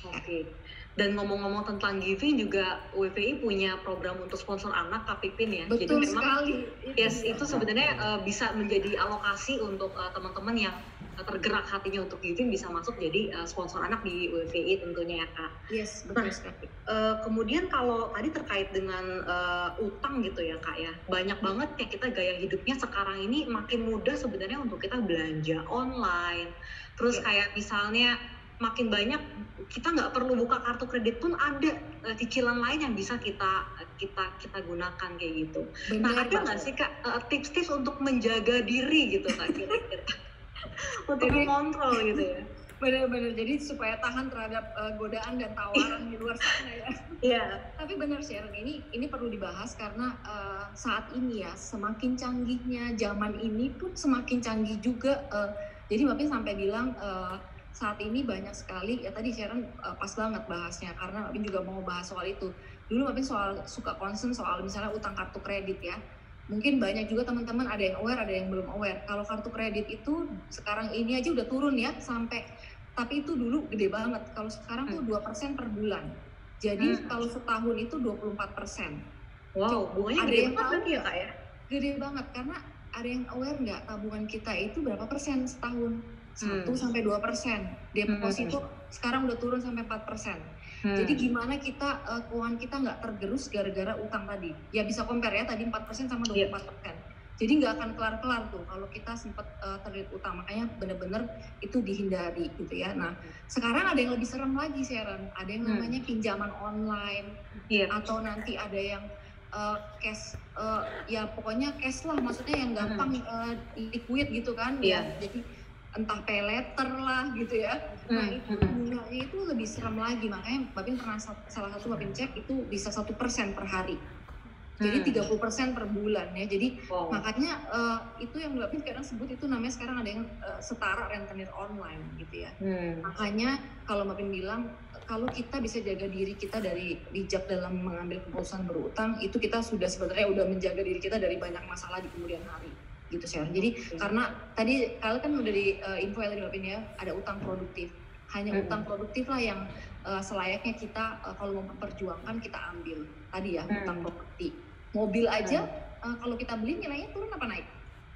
Oke. Dan ngomong-ngomong tentang giving juga WPI punya program untuk sponsor anak Kak Pipin ya. Betul jadi memang sekali. itu sebenarnya bisa menjadi alokasi untuk teman-teman yang tergerak hatinya untuk giving, bisa masuk jadi sponsor anak di WPI tentunya ya Kak. Yes, betul sekali. Kemudian kalau tadi terkait dengan utang gitu ya Kak ya, banyak banget ya kita gaya hidupnya sekarang ini makin mudah sebenarnya untuk kita belanja online. Terus kayak misalnya makin banyak kita nggak perlu buka kartu kredit pun ada cicilan lain yang bisa kita gunakan kayak gitu. Nah, ada nggak sih Kak tips-tips untuk menjaga diri gitu Kak kira-kira untuk mengontrol gitu ya? Benar-benar, jadi supaya tahan terhadap godaan dan tawaran di luar sana ya. Iya. Tapi benar Sharon, ini perlu dibahas karena saat ini ya semakin canggihnya zaman ini pun semakin canggih juga. Jadi Mbak Pin sampai bilang saat ini banyak sekali ya, tadi Sharon pas banget bahasnya karena Mbak Pin juga mau bahas soal itu. Dulu Mbak Pin suka concern soal misalnya utang kartu kredit ya. Mungkin banyak juga teman-teman ada yang aware, ada yang belum aware. Kalau kartu kredit itu sekarang ini aja udah turun ya sampai, tapi itu dulu gede banget. Kalau sekarang tuh 2% per bulan. Jadi kalau setahun itu 24%. Wow, bunganya gede banget ya Kak ya? Gede banget, karena ada yang aware nggak tabungan kita itu berapa persen setahun? 1-2%. Deposito sekarang udah turun sampai 4%. Jadi gimana kita keuangan kita nggak tergerus gara-gara utang tadi? Ya bisa compare ya, tadi 4% sama 24%. Jadi nggak akan kelar-kelar tuh kalau kita sempat terlilit utang. Makanya benar-benar itu dihindari gitu ya. Nah, sekarang ada yang lebih serem lagi Sharon. Ada yang namanya pinjaman online, atau nanti ada yang cash, ya pokoknya cash lah, maksudnya yang gampang liquid gitu kan. Ya, jadi entah pay letter lah gitu ya. Nah itu bunganya itu lebih serem lagi, makanya Mbak Pin pernah salah satu Mbak Pin cek itu bisa 1% per hari. Jadi 30% per bulan ya. Jadi makanya itu yang Mbak Pin sekarang sebut itu namanya sekarang ada yang setara rentenir online gitu ya. Makanya kalau Mbak Pin bilang kalau kita bisa jaga diri kita dari bijak dalam mengambil keputusan berutang, itu kita sudah sebenarnya udah menjaga diri kita dari banyak masalah di kemudian hari. Gitu Sharon. Jadi karena tadi kalian kan udah di info yang tadi ya, ada utang produktif. Hanya utang produktif lah yang selayaknya kita kalau mau memperjuangkan kita ambil. Tadi ya utang properti. Mobil aja kalau kita beli nilainya turun apa naik?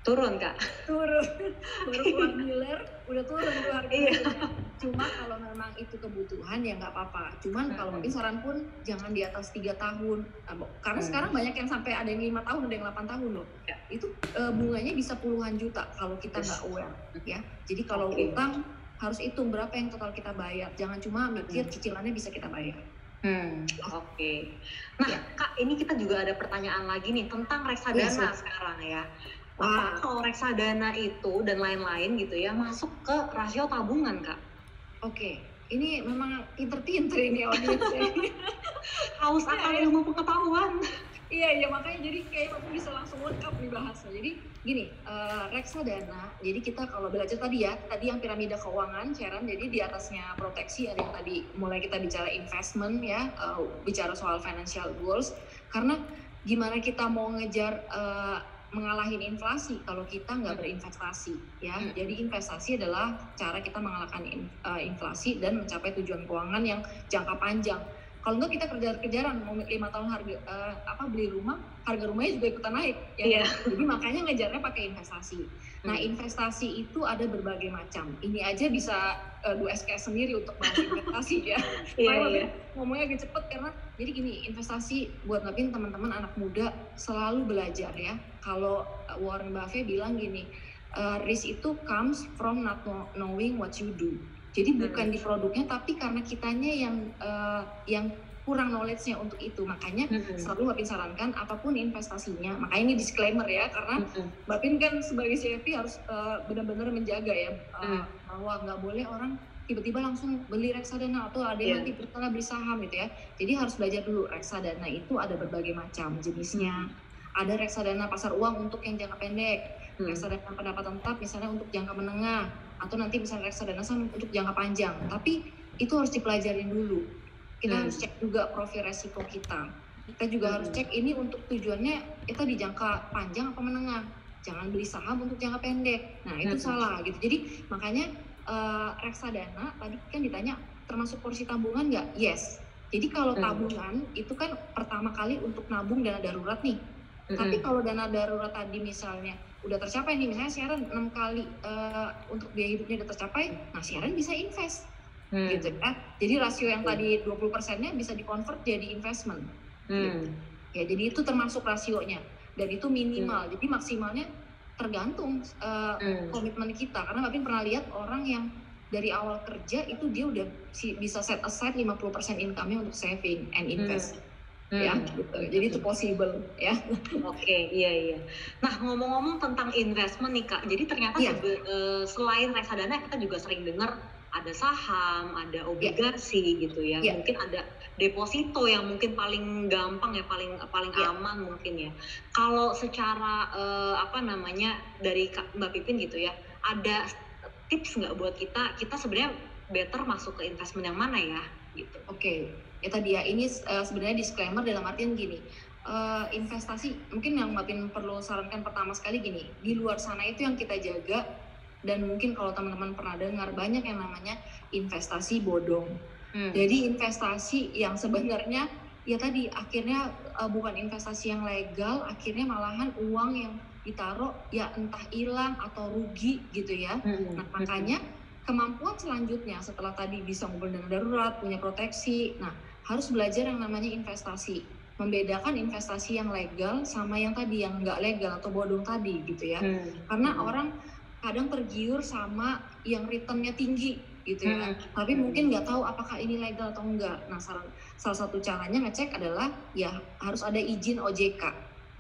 Turun Kak. Turun. Baru keluar dealer udah turun tuh harganya. Cuma kalau memang itu kebutuhan ya nggak apa-apa. Cuman kalau mungkin saran pun jangan di atas 3 tahun. Karena sekarang banyak yang sampai ada yang 5 tahun, ada yang 8 tahun loh. Itu bunganya bisa puluhan juta kalau kita nggak aware ya. Jadi kalau utang harus hitung berapa yang total kita bayar. Jangan cuma mikir cicilannya bisa kita bayar. Oke. Nah Kak, ini kita juga ada pertanyaan lagi nih tentang reksadana sekarang ya. Apakah kalau reksadana itu dan lain-lain gitu ya masuk ke rasio tabungan Kak? Oke, ini memang pinter-pinter ini audiensnya. Haus akan ilmu pengetahuan. Iya, makanya jadi kayak aku bisa langsung lengkap nih bahasnya. Jadi gini, reksadana, jadi kita kalau belajar tadi yang piramida keuangan, Sharon, jadi di atasnya proteksi, ada yang tadi mulai kita bicara investment ya, bicara soal financial goals, karena gimana kita mau ngejar mengalahin inflasi kalau kita nggak berinvestasi ya. Jadi investasi adalah cara kita mengalahkan inflasi dan mencapai tujuan keuangan yang jangka panjang. Kalau nggak kita kejar-kejaran mau 5 tahun beli rumah, harga rumahnya juga ikutan naik ya. Jadi makanya ngejarnya pakai investasi. Nah, investasi itu ada berbagai macam. Ini aja bisa 2 SKS sendiri untuk bahas investasi ya. Ngomongnya agak cepet karena jadi gini, investasi buat Mbak Pin teman-teman anak muda selalu belajar ya. Kalau Warren Buffett bilang gini, risk itu comes from not knowing what you do. Jadi bukan di produknya, tapi karena kitanya yang kurang knowledge-nya untuk itu. Makanya selalu Mbak Pin sarankan apapun investasinya. Makanya ini disclaimer ya, karena Mbak Pin kan sebagai CFP harus benar-benar menjaga ya, bahwa nggak boleh orang tiba-tiba langsung beli reksadana atau ada yang nanti beli saham gitu ya. Jadi harus belajar dulu, reksadana itu ada berbagai macam jenisnya. Ada reksadana pasar uang untuk yang jangka pendek, reksadana pendapatan tetap misalnya untuk jangka menengah, atau nanti misalnya reksadana saham untuk jangka panjang. Tapi itu harus dipelajarin dulu. Kita harus cek juga profil resiko kita. Kita juga harus cek ini untuk tujuannya kita di jangka panjang apa menengah. Jangan beli saham untuk jangka pendek. Nah itu salah gitu. Jadi makanya reksadana tadi kan ditanya termasuk porsi tabungan nggak? Yes. Jadi kalau tabungan itu kan pertama kali untuk nabung dana darurat nih. Tapi kalau dana darurat tadi misalnya udah tercapai nih, misalnya Sharon 6 kali untuk biaya hidupnya udah tercapai, nah Sharon bisa invest gitu ya. Jadi rasio yang tadi 20%-nya bisa dikonvert jadi investment gitu. Ya, jadi itu termasuk rasionya dan itu minimal. Jadi maksimalnya tergantung komitmen kita, karena Mbak pernah lihat orang yang dari awal kerja itu dia udah bisa set aside 50% income-nya untuk saving and invest. Ya gitu. Jadi itu possible ya. Oke, iya. Nah, ngomong-ngomong tentang investment nih Kak, jadi ternyata selain reksadana kita juga sering dengar ada saham, ada obligasi gitu ya. Mungkin ada deposito yang mungkin paling gampang ya, paling aman mungkin ya. Kalau secara dari Mbak Pipin gitu ya, ada tips nggak buat kita sebenarnya better masuk ke investment yang mana ya gitu? Oke. Ya tadi ya, ini sebenarnya disclaimer dalam artian gini, investasi mungkin yang Mbak Pin perlu sarankan pertama sekali gini, di luar sana itu yang kita jaga, dan mungkin kalau teman-teman pernah dengar banyak yang namanya investasi bodong. Jadi investasi yang sebenarnya ya tadi akhirnya bukan investasi yang legal, akhirnya malahan uang yang ditaruh ya entah hilang atau rugi gitu ya. Nah makanya kemampuan selanjutnya setelah tadi bisa ngumpulin dana darurat, punya proteksi, nah harus belajar yang namanya investasi, membedakan investasi yang legal sama yang tadi yang nggak legal atau bodong tadi gitu ya. Karena orang kadang tergiur sama yang returnnya tinggi gitu ya, tapi mungkin nggak tahu apakah ini legal atau enggak. Nah salah satu caranya ngecek adalah ya harus ada izin OJK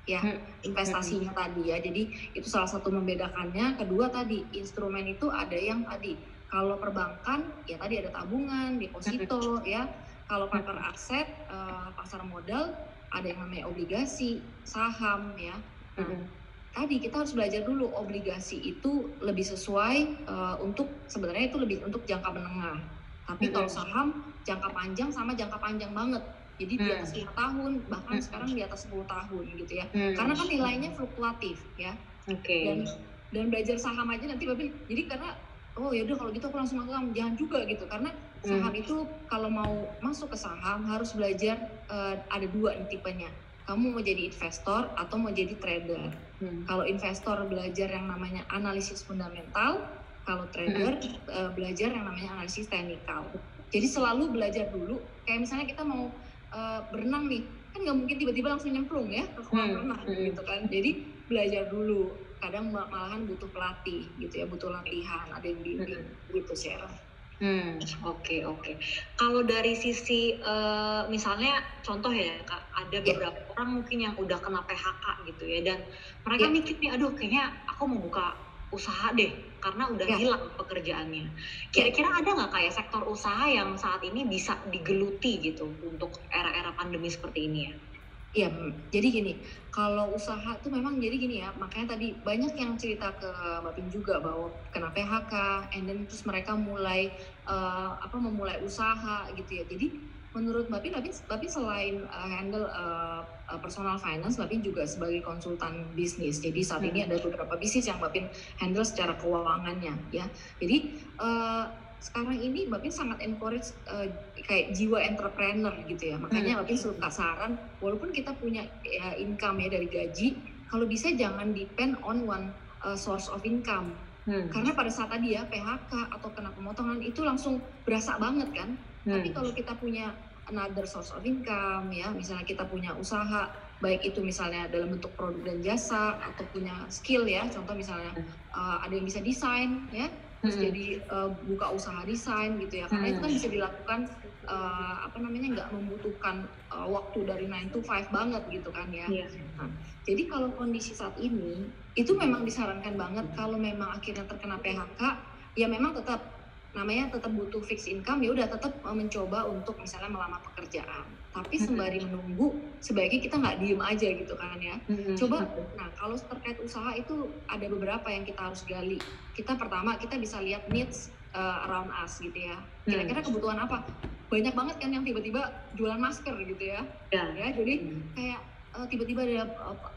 ya investasinya tadi ya. Jadi itu salah satu membedakannya. Kedua tadi instrumen itu ada yang tadi kalau perbankan ya tadi ada tabungan, deposito ya. Kalau pasar aset, pasar modal ada yang namanya obligasi, saham ya. Nah, tadi kita harus belajar dulu obligasi itu lebih sesuai untuk sebenarnya itu lebih untuk jangka menengah. Tapi kalau saham jangka panjang sama jangka panjang banget. Jadi di atas 5 tahun, bahkan sekarang di atas 10 tahun gitu ya. Karena kan nilainya fluktuatif ya. Dan belajar saham aja nanti Bapak, jadi karena oh ya udah kalau gitu aku langsung masuk saham, jangan juga gitu, karena saham itu kalau mau masuk ke saham harus belajar ada dua tipenya. Kamu mau jadi investor atau mau jadi trader. Kalau investor belajar yang namanya analisis fundamental, kalau trader belajar yang namanya analisis teknikal. Jadi selalu belajar dulu. Kayak misalnya kita mau berenang nih, kan nggak mungkin tiba-tiba langsung nyemplung ya ke kolam renang gitu kan. Jadi belajar dulu. Kadang malahan butuh pelatih gitu ya, butuh latihan, ada yang bimbing gitu Sharon. Oke. Kalau dari sisi misalnya contoh ya Kak, ada beberapa orang mungkin yang udah kena PHK gitu ya, dan mereka mikir nih, aduh kayaknya aku mau buka usaha deh karena udah hilang pekerjaannya. Kira-kira ada nggak kayak sektor usaha yang saat ini bisa digeluti gitu untuk era-era pandemi seperti ini ya? Iya, jadi gini, kalau usaha tuh memang jadi gini ya, makanya tadi banyak yang cerita ke Mbak Pin juga bahwa kena PHK, and then terus mereka mulai memulai usaha gitu ya. Jadi menurut Mbak Pin selain handle personal finance, Mbak Pin juga sebagai konsultan bisnis. Jadi saat ini ada beberapa bisnis yang Mbak Pin handle secara keuangannya ya. Jadi sekarang ini Mbak Pin sangat encourage kayak jiwa entrepreneur gitu ya. Makanya Mbak Pin suka saran, walaupun kita punya income ya dari gaji, kalau bisa jangan depend on one source of income. Karena pada saat tadi ya PHK atau kena pemotongan itu langsung berasa banget kan. Tapi kalau kita punya another source of income ya, misalnya kita punya usaha, baik itu misalnya dalam bentuk produk dan jasa atau punya skill ya, contoh misalnya ada yang bisa desain ya, terus jadi buka usaha desain gitu ya, karena itu kan bisa dilakukan nggak membutuhkan waktu dari 9 to 5 banget gitu kan ya. Nah, jadi kalau kondisi saat ini itu memang disarankan banget kalau memang akhirnya terkena PHK ya memang tetap butuh fixed income, ya udah tetap mencoba untuk misalnya melamar pekerjaan. Tapi sembari menunggu, sebaiknya kita nggak diem aja gitu kan ya. Coba, nah kalau terkait usaha itu ada beberapa yang kita harus gali. Pertama kita bisa lihat needs around us gitu ya. Kira-kira kebutuhan apa? Banyak banget kan yang tiba-tiba jualan masker gitu ya. Ya jadi kayak tiba-tiba ada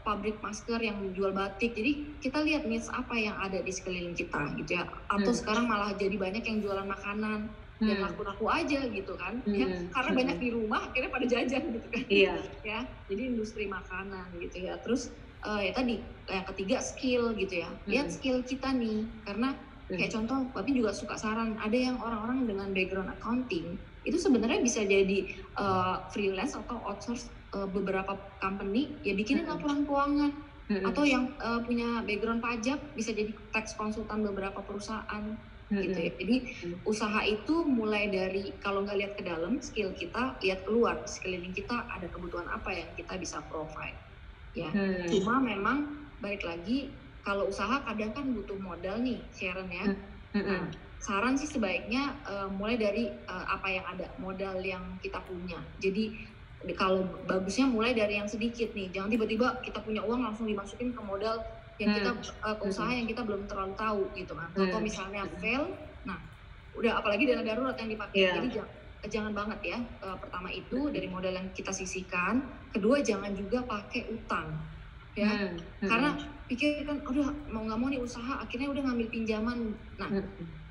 pabrik masker yang jual batik, jadi kita lihat needs apa yang ada di sekeliling kita gitu ya. Atau sekarang malah jadi banyak yang jualan makanan, dan laku-laku aja gitu kan, ya karena banyak di rumah akhirnya pada jajan gitu kan. Iya. Ya, jadi industri makanan gitu ya. Terus ya tadi yang ketiga skill gitu ya. Lihat skill kita nih, karena kayak contoh, Bapak juga suka saran, ada yang orang-orang dengan background accounting itu sebenarnya bisa jadi freelance atau outsource beberapa company ya bikinin laporan keuangan, atau yang punya background pajak bisa jadi tax konsultan beberapa perusahaan gitu ya. Jadi usaha itu mulai dari kalau nggak lihat ke dalam skill kita, lihat keluar sekeliling kita ada kebutuhan apa yang kita bisa provide ya. Cuma memang balik lagi kalau usaha kadang kan butuh modal nih, Sharon ya. Nah, saran sih sebaiknya mulai dari apa yang ada, modal yang kita punya. Jadi kalau bagusnya mulai dari yang sedikit nih, jangan tiba-tiba kita punya uang langsung dimasukin ke modal yang kita ke usaha yang kita belum terlalu tahu gitu kan. Atau misalnya fail, nah udah apalagi dana darurat yang dipakai. Jadi jangan banget ya. Pertama itu dari modal yang kita sisihkan, kedua jangan juga pakai utang. Ya, karena pikir kan udah mau nggak mau nih usaha akhirnya udah ngambil pinjaman. Nah,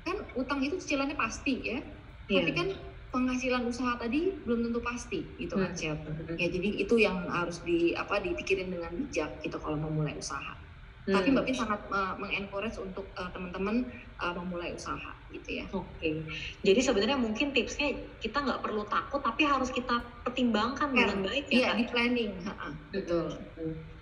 kan utang itu cicilannya pasti ya, tapi kan penghasilan usaha tadi belum tentu pasti gitu kan, ya. Jadi itu yang harus dipikirin dengan bijak gitu kalau mau mulai usaha. Tapi Mbak Pin sangat mengencourage untuk teman-teman memulai usaha gitu ya. Oke. Jadi sebenarnya mungkin tipsnya kita nggak perlu takut, tapi harus kita pertimbangkan dengan baik ya. Iya, di planning. Betul.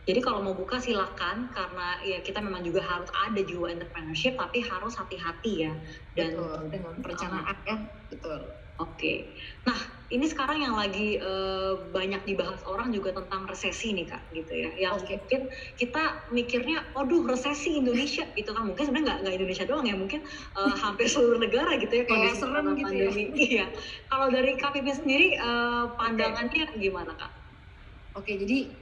Jadi kalau mau buka silakan, karena ya kita memang juga harus ada jiwa entrepreneurship, tapi harus hati-hati ya. Dan betul, dengan perencanaan ya, betul. Oke. Nah, ini sekarang yang lagi banyak dibahas orang juga tentang resesi nih Kak, gitu ya. Yang mungkin kita mikirnya, aduh resesi Indonesia gitu kan. Mungkin sebenarnya nggak Indonesia doang ya, mungkin hampir seluruh negara gitu ya kondisi serem gitu pandemi. Ya. Kalau dari Kak Pipi sendiri pandangannya gimana Kak? Oke, jadi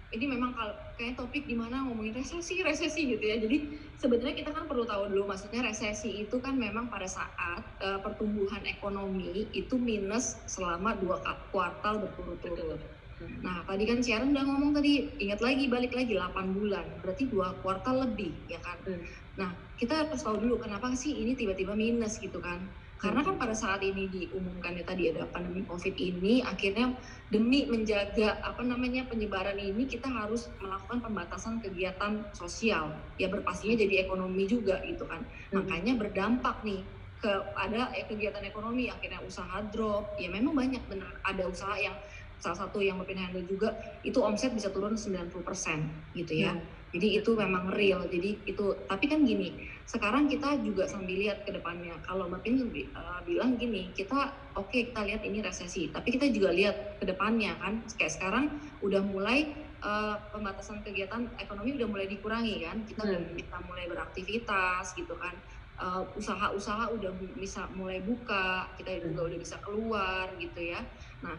ini memang kalau kayak topik dimana ngomongin resesi gitu ya. Jadi sebenarnya kita kan perlu tahu dulu, maksudnya resesi itu kan memang pada saat pertumbuhan ekonomi itu minus selama 2 kuartal berturut-turut. Nah tadi kan Sharon udah ngomong tadi, balik lagi 8 bulan, berarti 2 kuartal lebih ya kan. Nah kita harus tahu dulu kenapa sih ini tiba-tiba minus gitu kan. Karena kan pada saat ini diumumkannya tadi ada pandemi COVID ini, akhirnya demi menjaga penyebaran ini kita harus melakukan pembatasan kegiatan sosial. Ya berpastinya jadi ekonomi juga gitu kan. Makanya berdampak nih ada kegiatan ekonomi, akhirnya usaha drop. Ya memang banyak bener ada usaha yang salah satu yang Mbak Pin handle juga itu omset bisa turun 90% gitu ya. Jadi itu memang real. Jadi itu, tapi kan gini, sekarang kita juga sambil lihat ke depannya. Kalau Mbak Pin bilang gini, kita lihat ini resesi, tapi kita juga lihat ke depannya kan. Kayak sekarang udah mulai pembatasan kegiatan ekonomi udah mulai dikurangi kan. Kita udah bisa mulai beraktivitas gitu kan. Usaha-usaha udah bisa mulai buka, kita juga udah bisa keluar gitu ya. Nah,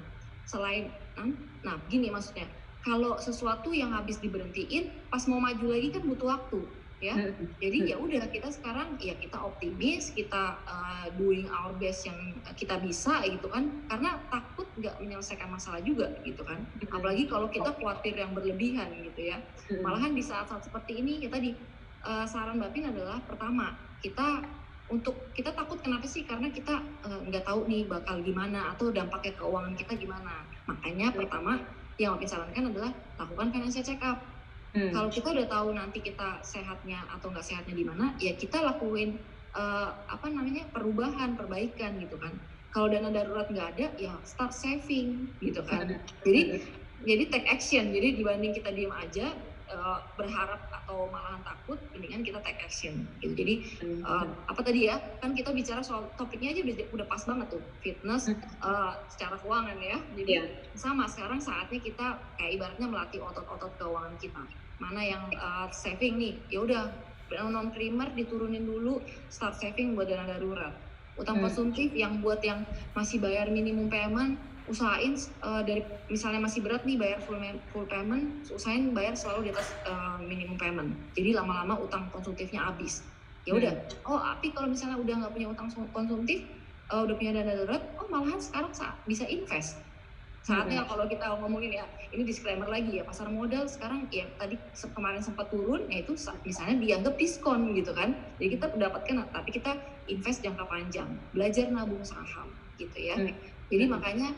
gini maksudnya. Kalau sesuatu yang habis diberhentiin, pas mau maju lagi kan butuh waktu, ya. Jadi ya udah kita sekarang ya kita optimis, kita doing our best yang kita bisa gitu kan, karena takut nggak menyelesaikan masalah juga gitu kan. Apalagi kalau kita khawatir yang berlebihan gitu ya. Malahan di saat-saat seperti ini ya tadi saran Mbak Pin adalah pertama kita takut kenapa sih? Karena kita nggak tahu nih bakal gimana atau dampaknya keuangan kita gimana. Makanya pertama yang Mbak Pin sarankan adalah lakukan financial check up. Kalau kita udah tahu nanti kita sehatnya atau nggak sehatnya di mana, ya kita lakuin perbaikan gitu kan. Kalau dana darurat nggak ada, ya start saving gitu kan. Jadi take action. Jadi dibanding kita diem aja, berharap atau malahan takut, mendingan kita take action gitu. Jadi tadi ya kan kita bicara soal topiknya aja udah pas banget tuh, fitness secara keuangan ya. Jadi sama sekarang saatnya kita kayak ibaratnya melatih otot-otot keuangan kita. Mana yang saving nih, ya udah non primer diturunin dulu, start saving buat dana darurat. Utang konsumtif yang buat yang masih bayar minimum payment, usahain dari misalnya masih berat nih bayar full payment, usahain bayar selalu di atas minimum payment. Jadi lama-lama utang konsumtifnya habis. Ya udah. Tapi kalau misalnya udah nggak punya utang konsumtif, udah punya dana darurat, malahan sekarang bisa invest. Saatnya kalau kita ngomongin ya, ini disclaimer lagi ya, pasar modal sekarang ya tadi kemarin sempat turun, ya itu misalnya dianggap diskon gitu kan. Jadi kita mendapatkan, tapi kita invest jangka panjang, belajar nabung saham gitu ya. Jadi makanya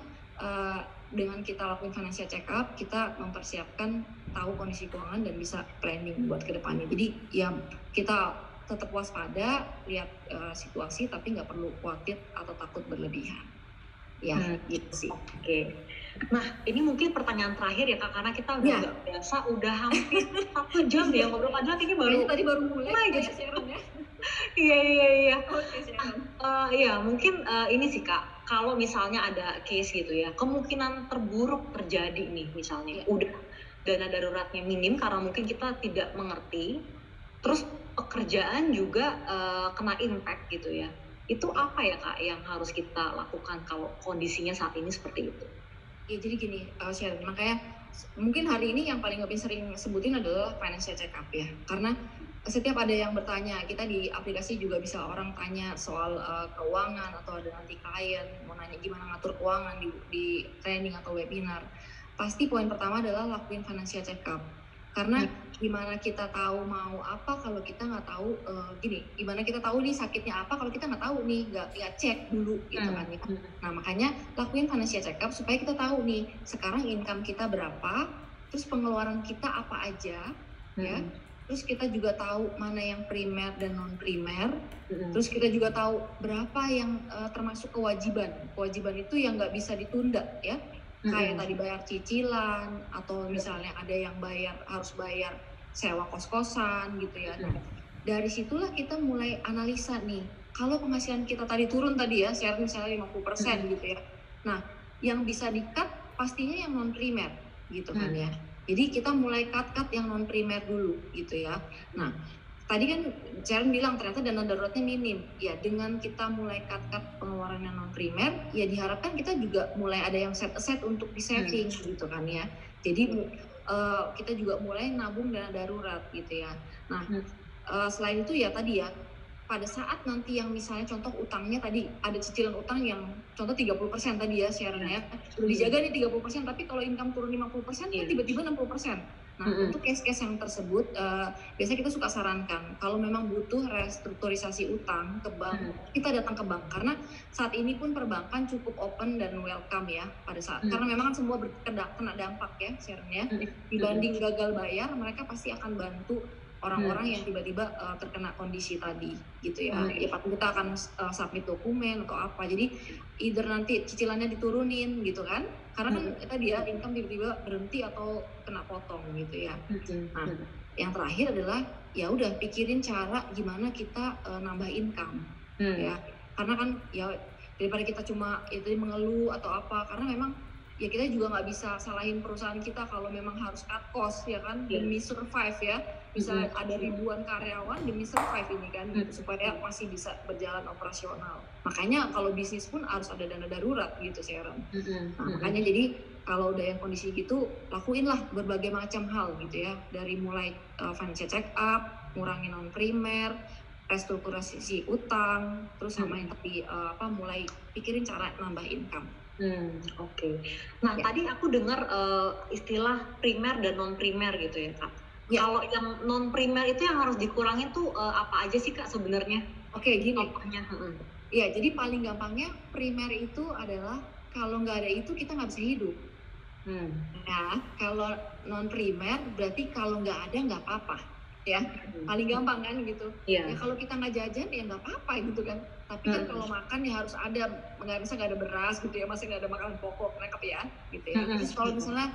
dengan kita lakuin financial check up, kita mempersiapkan tahu kondisi keuangan dan bisa planning buat kedepannya. Jadi ya kita tetap waspada, lihat situasi, tapi nggak perlu khawatir atau takut berlebihan. Ya, gitu sih. Oke. Nah, ini mungkin pertanyaan terakhir ya Kak, karena kita udah nggak biasa, udah hampir 1 jam ya ngobrol, padahal ini tadi baru mulai gitu Sharon ya. Iya. Oke, Sharon. Iya, mungkin ini sih Kak, kalau misalnya ada case gitu ya, kemungkinan terburuk terjadi nih misalnya, udah dana daruratnya minim karena mungkin kita tidak mengerti, terus pekerjaan juga kena impact gitu ya. Itu apa ya Kak yang harus kita lakukan kalau kondisinya saat ini seperti itu? Ya jadi gini, Sharon, makanya mungkin hari ini yang paling sering sebutin adalah financial check up ya, karena setiap ada yang bertanya, kita di aplikasi juga bisa orang tanya soal keuangan, atau ada nanti klien mau nanya gimana ngatur keuangan di training atau webinar. Pasti poin pertama adalah lakuin financial check up, karena gimana kita tahu mau apa kalau kita nggak tahu, gimana kita tahu nih sakitnya apa kalau kita nggak tahu nih, nggak cek dulu gitu kan ya. Nah makanya lakuin financial check up supaya kita tahu nih sekarang income kita berapa, terus pengeluaran kita apa aja ya, terus kita juga tahu mana yang primer dan non primer, terus kita juga tahu berapa yang termasuk kewajiban itu yang nggak bisa ditunda ya. Kayak tadi bayar cicilan, atau misalnya ada yang harus bayar sewa kos-kosan gitu ya. Nah, dari situlah kita mulai analisa nih, kalau penghasilan kita tadi turun tadi ya, share misalnya 50% gitu ya. Nah, yang bisa di-cut pastinya yang non-primer gitu kan ya. Jadi kita mulai cut yang non-primer dulu gitu ya. Nah, tadi kan Sharon bilang ternyata dana daruratnya minim. Ya dengan kita mulai cut pengeluaran yang non primer, ya diharapkan kita juga mulai ada yang set aside untuk di saving gitu kan ya. Jadi kita juga mulai nabung dana darurat gitu ya. Nah selain itu ya tadi ya, pada saat nanti yang misalnya contoh utangnya tadi ada cicilan utang yang contoh 30% tadi ya Sharon ya, udah dijaga nih 30%, tapi kalau income turun 50% kan tiba-tiba 60%. Nah untuk case-case yang tersebut biasanya kita suka sarankan kalau memang butuh restrukturisasi utang ke bank, kita datang ke bank, karena saat ini pun perbankan cukup open dan welcome ya pada saat, karena memang semua kena dampak ya Sharon ya, dibanding gagal bayar, mereka pasti akan bantu orang-orang yang tiba-tiba terkena kondisi tadi gitu ya. Ya pasti kita akan submit dokumen atau apa, jadi either nanti cicilannya diturunin gitu kan, karena kan tadi ya income tiba-tiba berhenti atau kena potong gitu ya. Nah yang terakhir adalah ya udah pikirin cara gimana kita nambah income ya, karena kan ya daripada kita cuma itu mengeluh atau apa, karena memang ya kita juga nggak bisa salahin perusahaan kita kalau memang harus cut cost ya kan, demi survive ya. Misalnya ada ribuan karyawan demi survive ini kan gitu, supaya masih bisa berjalan operasional. Makanya kalau bisnis pun harus ada dana darurat gitu Sharon. Nah, makanya jadi kalau udah yang kondisi gitu, lakuinlah berbagai macam hal gitu ya, dari mulai financial check up, ngurangin non primer, restrukturisasi utang, terus sama yang tadi mulai pikirin cara nambah income. Oke. Nah tadi aku dengar istilah primer dan non primer gitu ya Kak. Kalau yang non primer itu yang harus dikurangin tuh apa aja sih Kak sebenarnya? Oke, gini. Ya jadi paling gampangnya primer itu adalah kalau nggak ada itu kita nggak bisa hidup. Nah kalau non primer berarti kalau nggak ada nggak apa-apa ya, paling gampang kan gitu. Ya kalau kita nggak jajan ya nggak apa-apa gitu kan, tapi kan kalau makan ya harus ada, nggak bisa nggak ada beras gitu ya, masih nggak ada makanan pokok, nangkep ya gitu ya. Terus kalau misalnya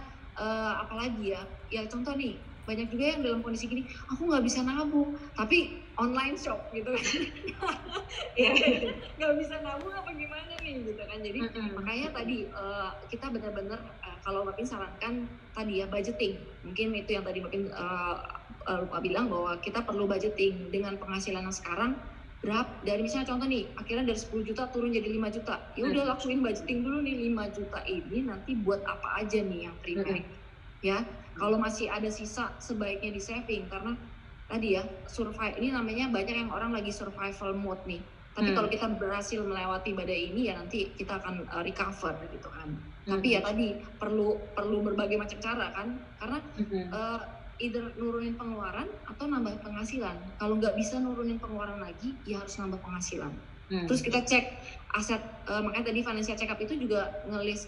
apalagi ya contoh nih, banyak juga yang dalam kondisi gini, aku nggak bisa nabung tapi online shop gitu kan. Nggak bisa nabung apa gimana nih gitu kan. Jadi makanya tadi kita benar-benar kalau Mbak Pin sarankan tadi ya budgeting, mungkin itu yang tadi Mbak Pin lupa bilang bahwa kita perlu budgeting dengan penghasilan yang sekarang berapa, dari misalnya contoh nih akhirnya dari 10 juta turun jadi 5 juta, ya udah lakuin budgeting dulu nih, 5 juta ini nanti buat apa aja nih yang primer ya. Kalau masih ada sisa sebaiknya di saving, karena tadi ya survive ini namanya, banyak yang orang lagi survival mode nih, Tapi kalau kita berhasil melewati badai ini ya nanti kita akan recover gitu kan. Tapi ya tadi perlu berbagai macam cara kan, karena either nurunin pengeluaran atau nambah penghasilan. Kalau nggak bisa nurunin pengeluaran lagi, ya harus nambah penghasilan. Terus kita cek aset, makanya tadi financial check up itu juga ngelis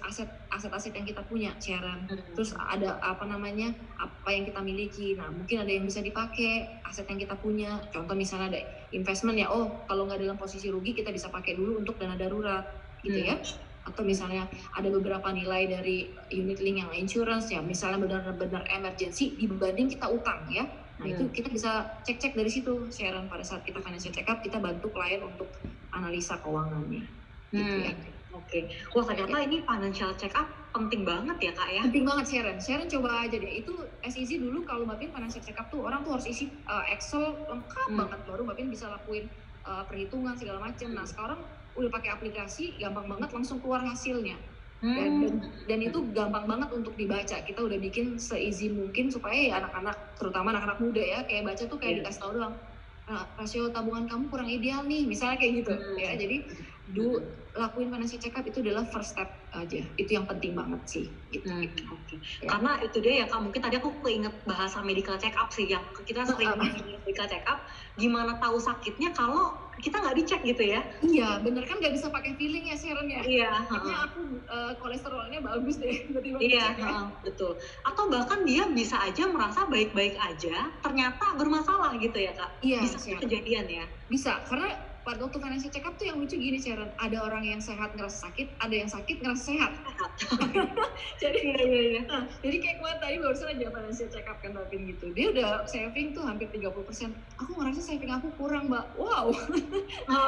aset-aset yang kita punya, Sharon. Terus ada apa yang kita miliki. Nah mungkin ada yang bisa dipakai aset yang kita punya. Contoh misalnya ada investment ya, kalau nggak dalam posisi rugi kita bisa pakai dulu untuk dana darurat, gitu ya. Atau misalnya ada beberapa nilai dari unit link yang insurance ya, misalnya benar-benar emergency dibanding kita utang ya. Nah itu kita bisa cek-cek dari situ, Sharon. Pada saat kita financial check up, kita bantu klien untuk analisa keuangannya. Gitu ya. Oke. Wah ternyata ini financial check up penting banget ya Kak ya? Penting banget Sharon. Sharon coba aja deh. Itu as easy dulu kalau Mbak Pin financial check up tuh orang tuh harus isi Excel lengkap banget, baru Mbak Pin bisa lakuin perhitungan segala macam. Nah sekarang udah pakai aplikasi, gampang banget langsung keluar hasilnya. Dan itu gampang banget untuk dibaca. Kita udah bikin se-easy mungkin supaya ya anak-anak, terutama anak-anak muda ya, kayak baca tuh kayak dikasih tahu doang, rasio tabungan kamu kurang ideal nih, misalnya kayak gitu ya. Jadi lakuin financial check up itu adalah first step aja. Itu yang penting banget sih gitu. Ya. Karena itu dia ya Kak, mungkin tadi aku keinget bahasa medical check up sih, yang kita sering medical check up, gimana tahu sakitnya kalau kita nggak dicek gitu ya. Iya bener kan, nggak bisa pakai feeling ya Sharon ya. Iya. Karena aku kolesterolnya bagus deh. Iya betul. Atau bahkan dia bisa aja merasa baik-baik aja, ternyata bermasalah gitu ya Kak. Iya, bisa kejadian ya. Bisa, karena pada waktu financial check up tuh yang lucu gini Sharon, ada orang yang sehat ngerasa sakit, ada yang sakit ngerasa sehat. Jadi jadi kayak kemarin tadi barusan aja financial check up kan Mbak Pin gitu, dia udah saving tuh hampir 30%. Aku ngerasa saving aku kurang Mbak. Wow.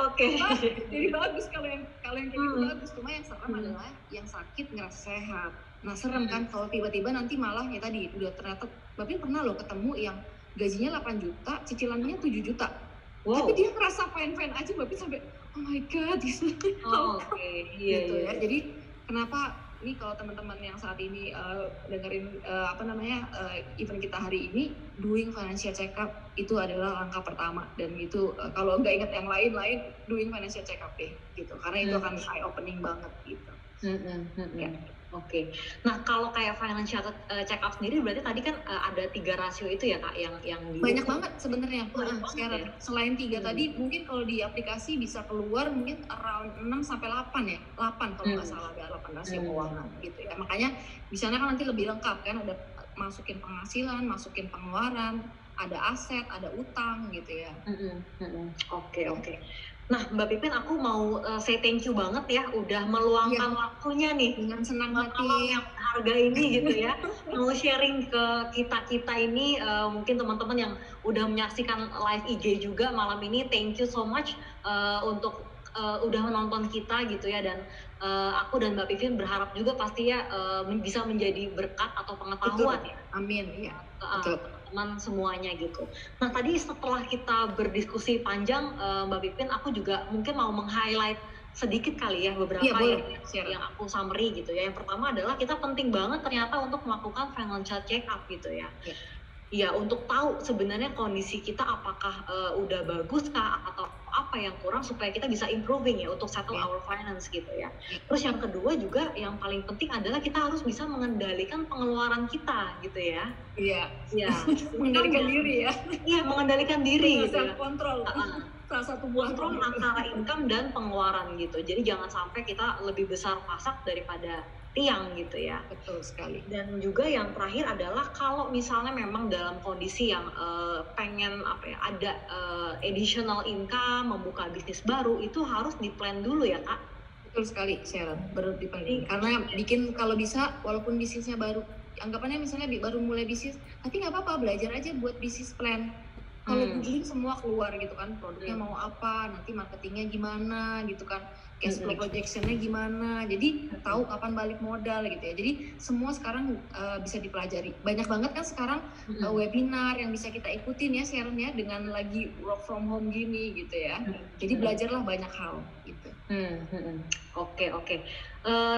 Oke. Jadi bagus kalau yang kayak gitu bagus. Cuma yang serem adalah yang sakit ngerasa sehat. Nah serem kan kalau tiba-tiba nanti malah ya tadi udah ternyata Mbak Pin pernah loh ketemu yang gajinya 8 juta, cicilannya 7 juta. Wow. Tapi dia ngerasa fine-fine aja, Mbak Pin sampai oh my god gitu. Gitu ya. Jadi kenapa ini kalau teman-teman yang saat ini dengerin event kita hari ini, doing financial check up itu adalah langkah pertama, dan itu kalau nggak ingat yang lain-lain, doing financial check up deh gitu, karena itu akan eye opening banget gitu. Ya. Oke. Nah kalau kayak financial check up sendiri berarti tadi kan ada 3 rasio itu ya Kak yang banyak banget sebenarnya sekarang ya? Selain 3 tadi mungkin kalau di aplikasi bisa keluar mungkin around 6-8 ya, 8 kalau nggak salah, ada 8 rasio keuangan gitu ya. Makanya di sana kan nanti lebih lengkap kan, ada masukin penghasilan, masukin pengeluaran, ada aset, ada utang gitu ya. Oke. Nah Mbak Pipin, aku mau say thank you banget ya udah meluangkan waktunya nih dengan senang hati yang harga ini gitu ya, mau sharing ke kita ini, mungkin teman-teman yang udah menyaksikan live IG juga malam ini, thank you so much untuk udah menonton kita gitu ya. Dan aku dan Mbak Pipin berharap juga pasti ya bisa menjadi berkat atau pengetahuan. Betul. Ya. Amin ya. Teman semuanya gitu. Nah tadi setelah kita berdiskusi panjang Mbak Pipin, aku juga mungkin mau meng-highlight sedikit kali ya beberapa yang aku summary gitu ya. Yang pertama adalah kita penting banget ternyata untuk melakukan financial check up gitu ya. Ya untuk tahu sebenarnya kondisi kita apakah udah bagus kah atau apa yang kurang, supaya kita bisa improving ya untuk settle our finance gitu ya. Terus yang kedua juga yang paling penting adalah kita harus bisa mengendalikan pengeluaran kita gitu ya. Iya. Mengendalikan diri ya. Iya, mengendalikan diri gitu ya. Kontrol. Salah satu buah kontrol antara income dan pengeluaran gitu. Jadi jangan sampai kita lebih besar pasak daripada tiang gitu ya. Betul sekali. Dan juga yang terakhir adalah kalau misalnya memang dalam kondisi yang pengen ada additional income, membuka bisnis baru, itu harus di-plan dulu ya Kak. Betul sekali Sharon, baru di-plan. Karena bikin kalau bisa, walaupun bisnisnya baru, anggapannya misalnya baru mulai bisnis, tapi nggak apa-apa, belajar aja buat bisnis plan. Kalau googling semua keluar gitu kan, produknya mau apa, nanti marketingnya gimana gitu kan, cash flow projection-nya gimana, jadi tahu kapan balik modal gitu ya. Jadi semua sekarang bisa dipelajari. Banyak banget kan sekarang webinar yang bisa kita ikutin ya Sharon ya, dengan lagi work from home gini gitu ya. Jadi belajarlah banyak hal gitu. Oke.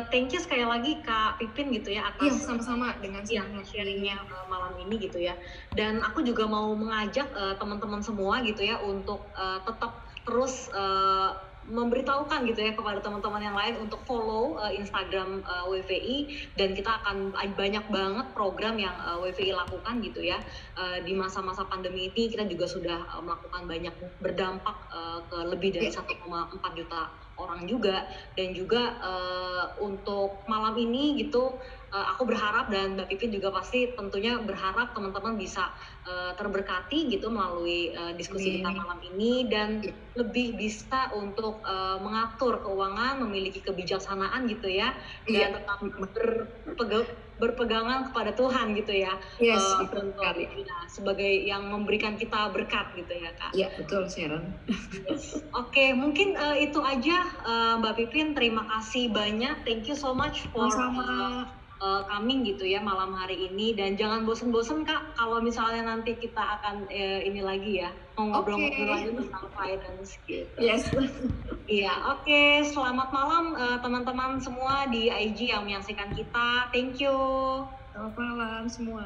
Thank you sekali lagi Kak Pipin gitu ya atas sama-sama dengan sharingnya malam ini gitu ya. Dan aku juga mau mengajak teman-teman semua gitu ya untuk tetap terus memberitahukan gitu ya kepada teman-teman yang lain untuk follow Instagram WVI, dan kita akan banyak banget program yang WVI lakukan gitu ya. Di masa-masa pandemi ini kita juga sudah melakukan banyak, berdampak ke lebih dari 1,4 juta orang juga. Dan juga untuk malam ini gitu, aku berharap, dan Mbak Pipin juga pasti tentunya berharap teman-teman bisa terberkati gitu melalui diskusi kita malam ini, dan lebih bisa untuk mengatur keuangan, memiliki kebijaksanaan gitu ya, dan tetap berpegangan kepada Tuhan gitu ya. Betul sekali. Sebagai yang memberikan kita berkat gitu ya, Kak. Iya, betul, Sharon. Yes. Oke, mungkin itu aja Mbak Pipin. Terima kasih banyak. Thank you so much for coming gitu ya malam hari ini, dan jangan bosen-bosen Kak kalau misalnya nanti kita akan ini lagi ya, mau ngobrol-ngobrol lagi tentang finance gitu. Yes. Iya, oke. Selamat malam teman-teman semua di IG yang menyaksikan kita. Thank you. Selamat malam semua.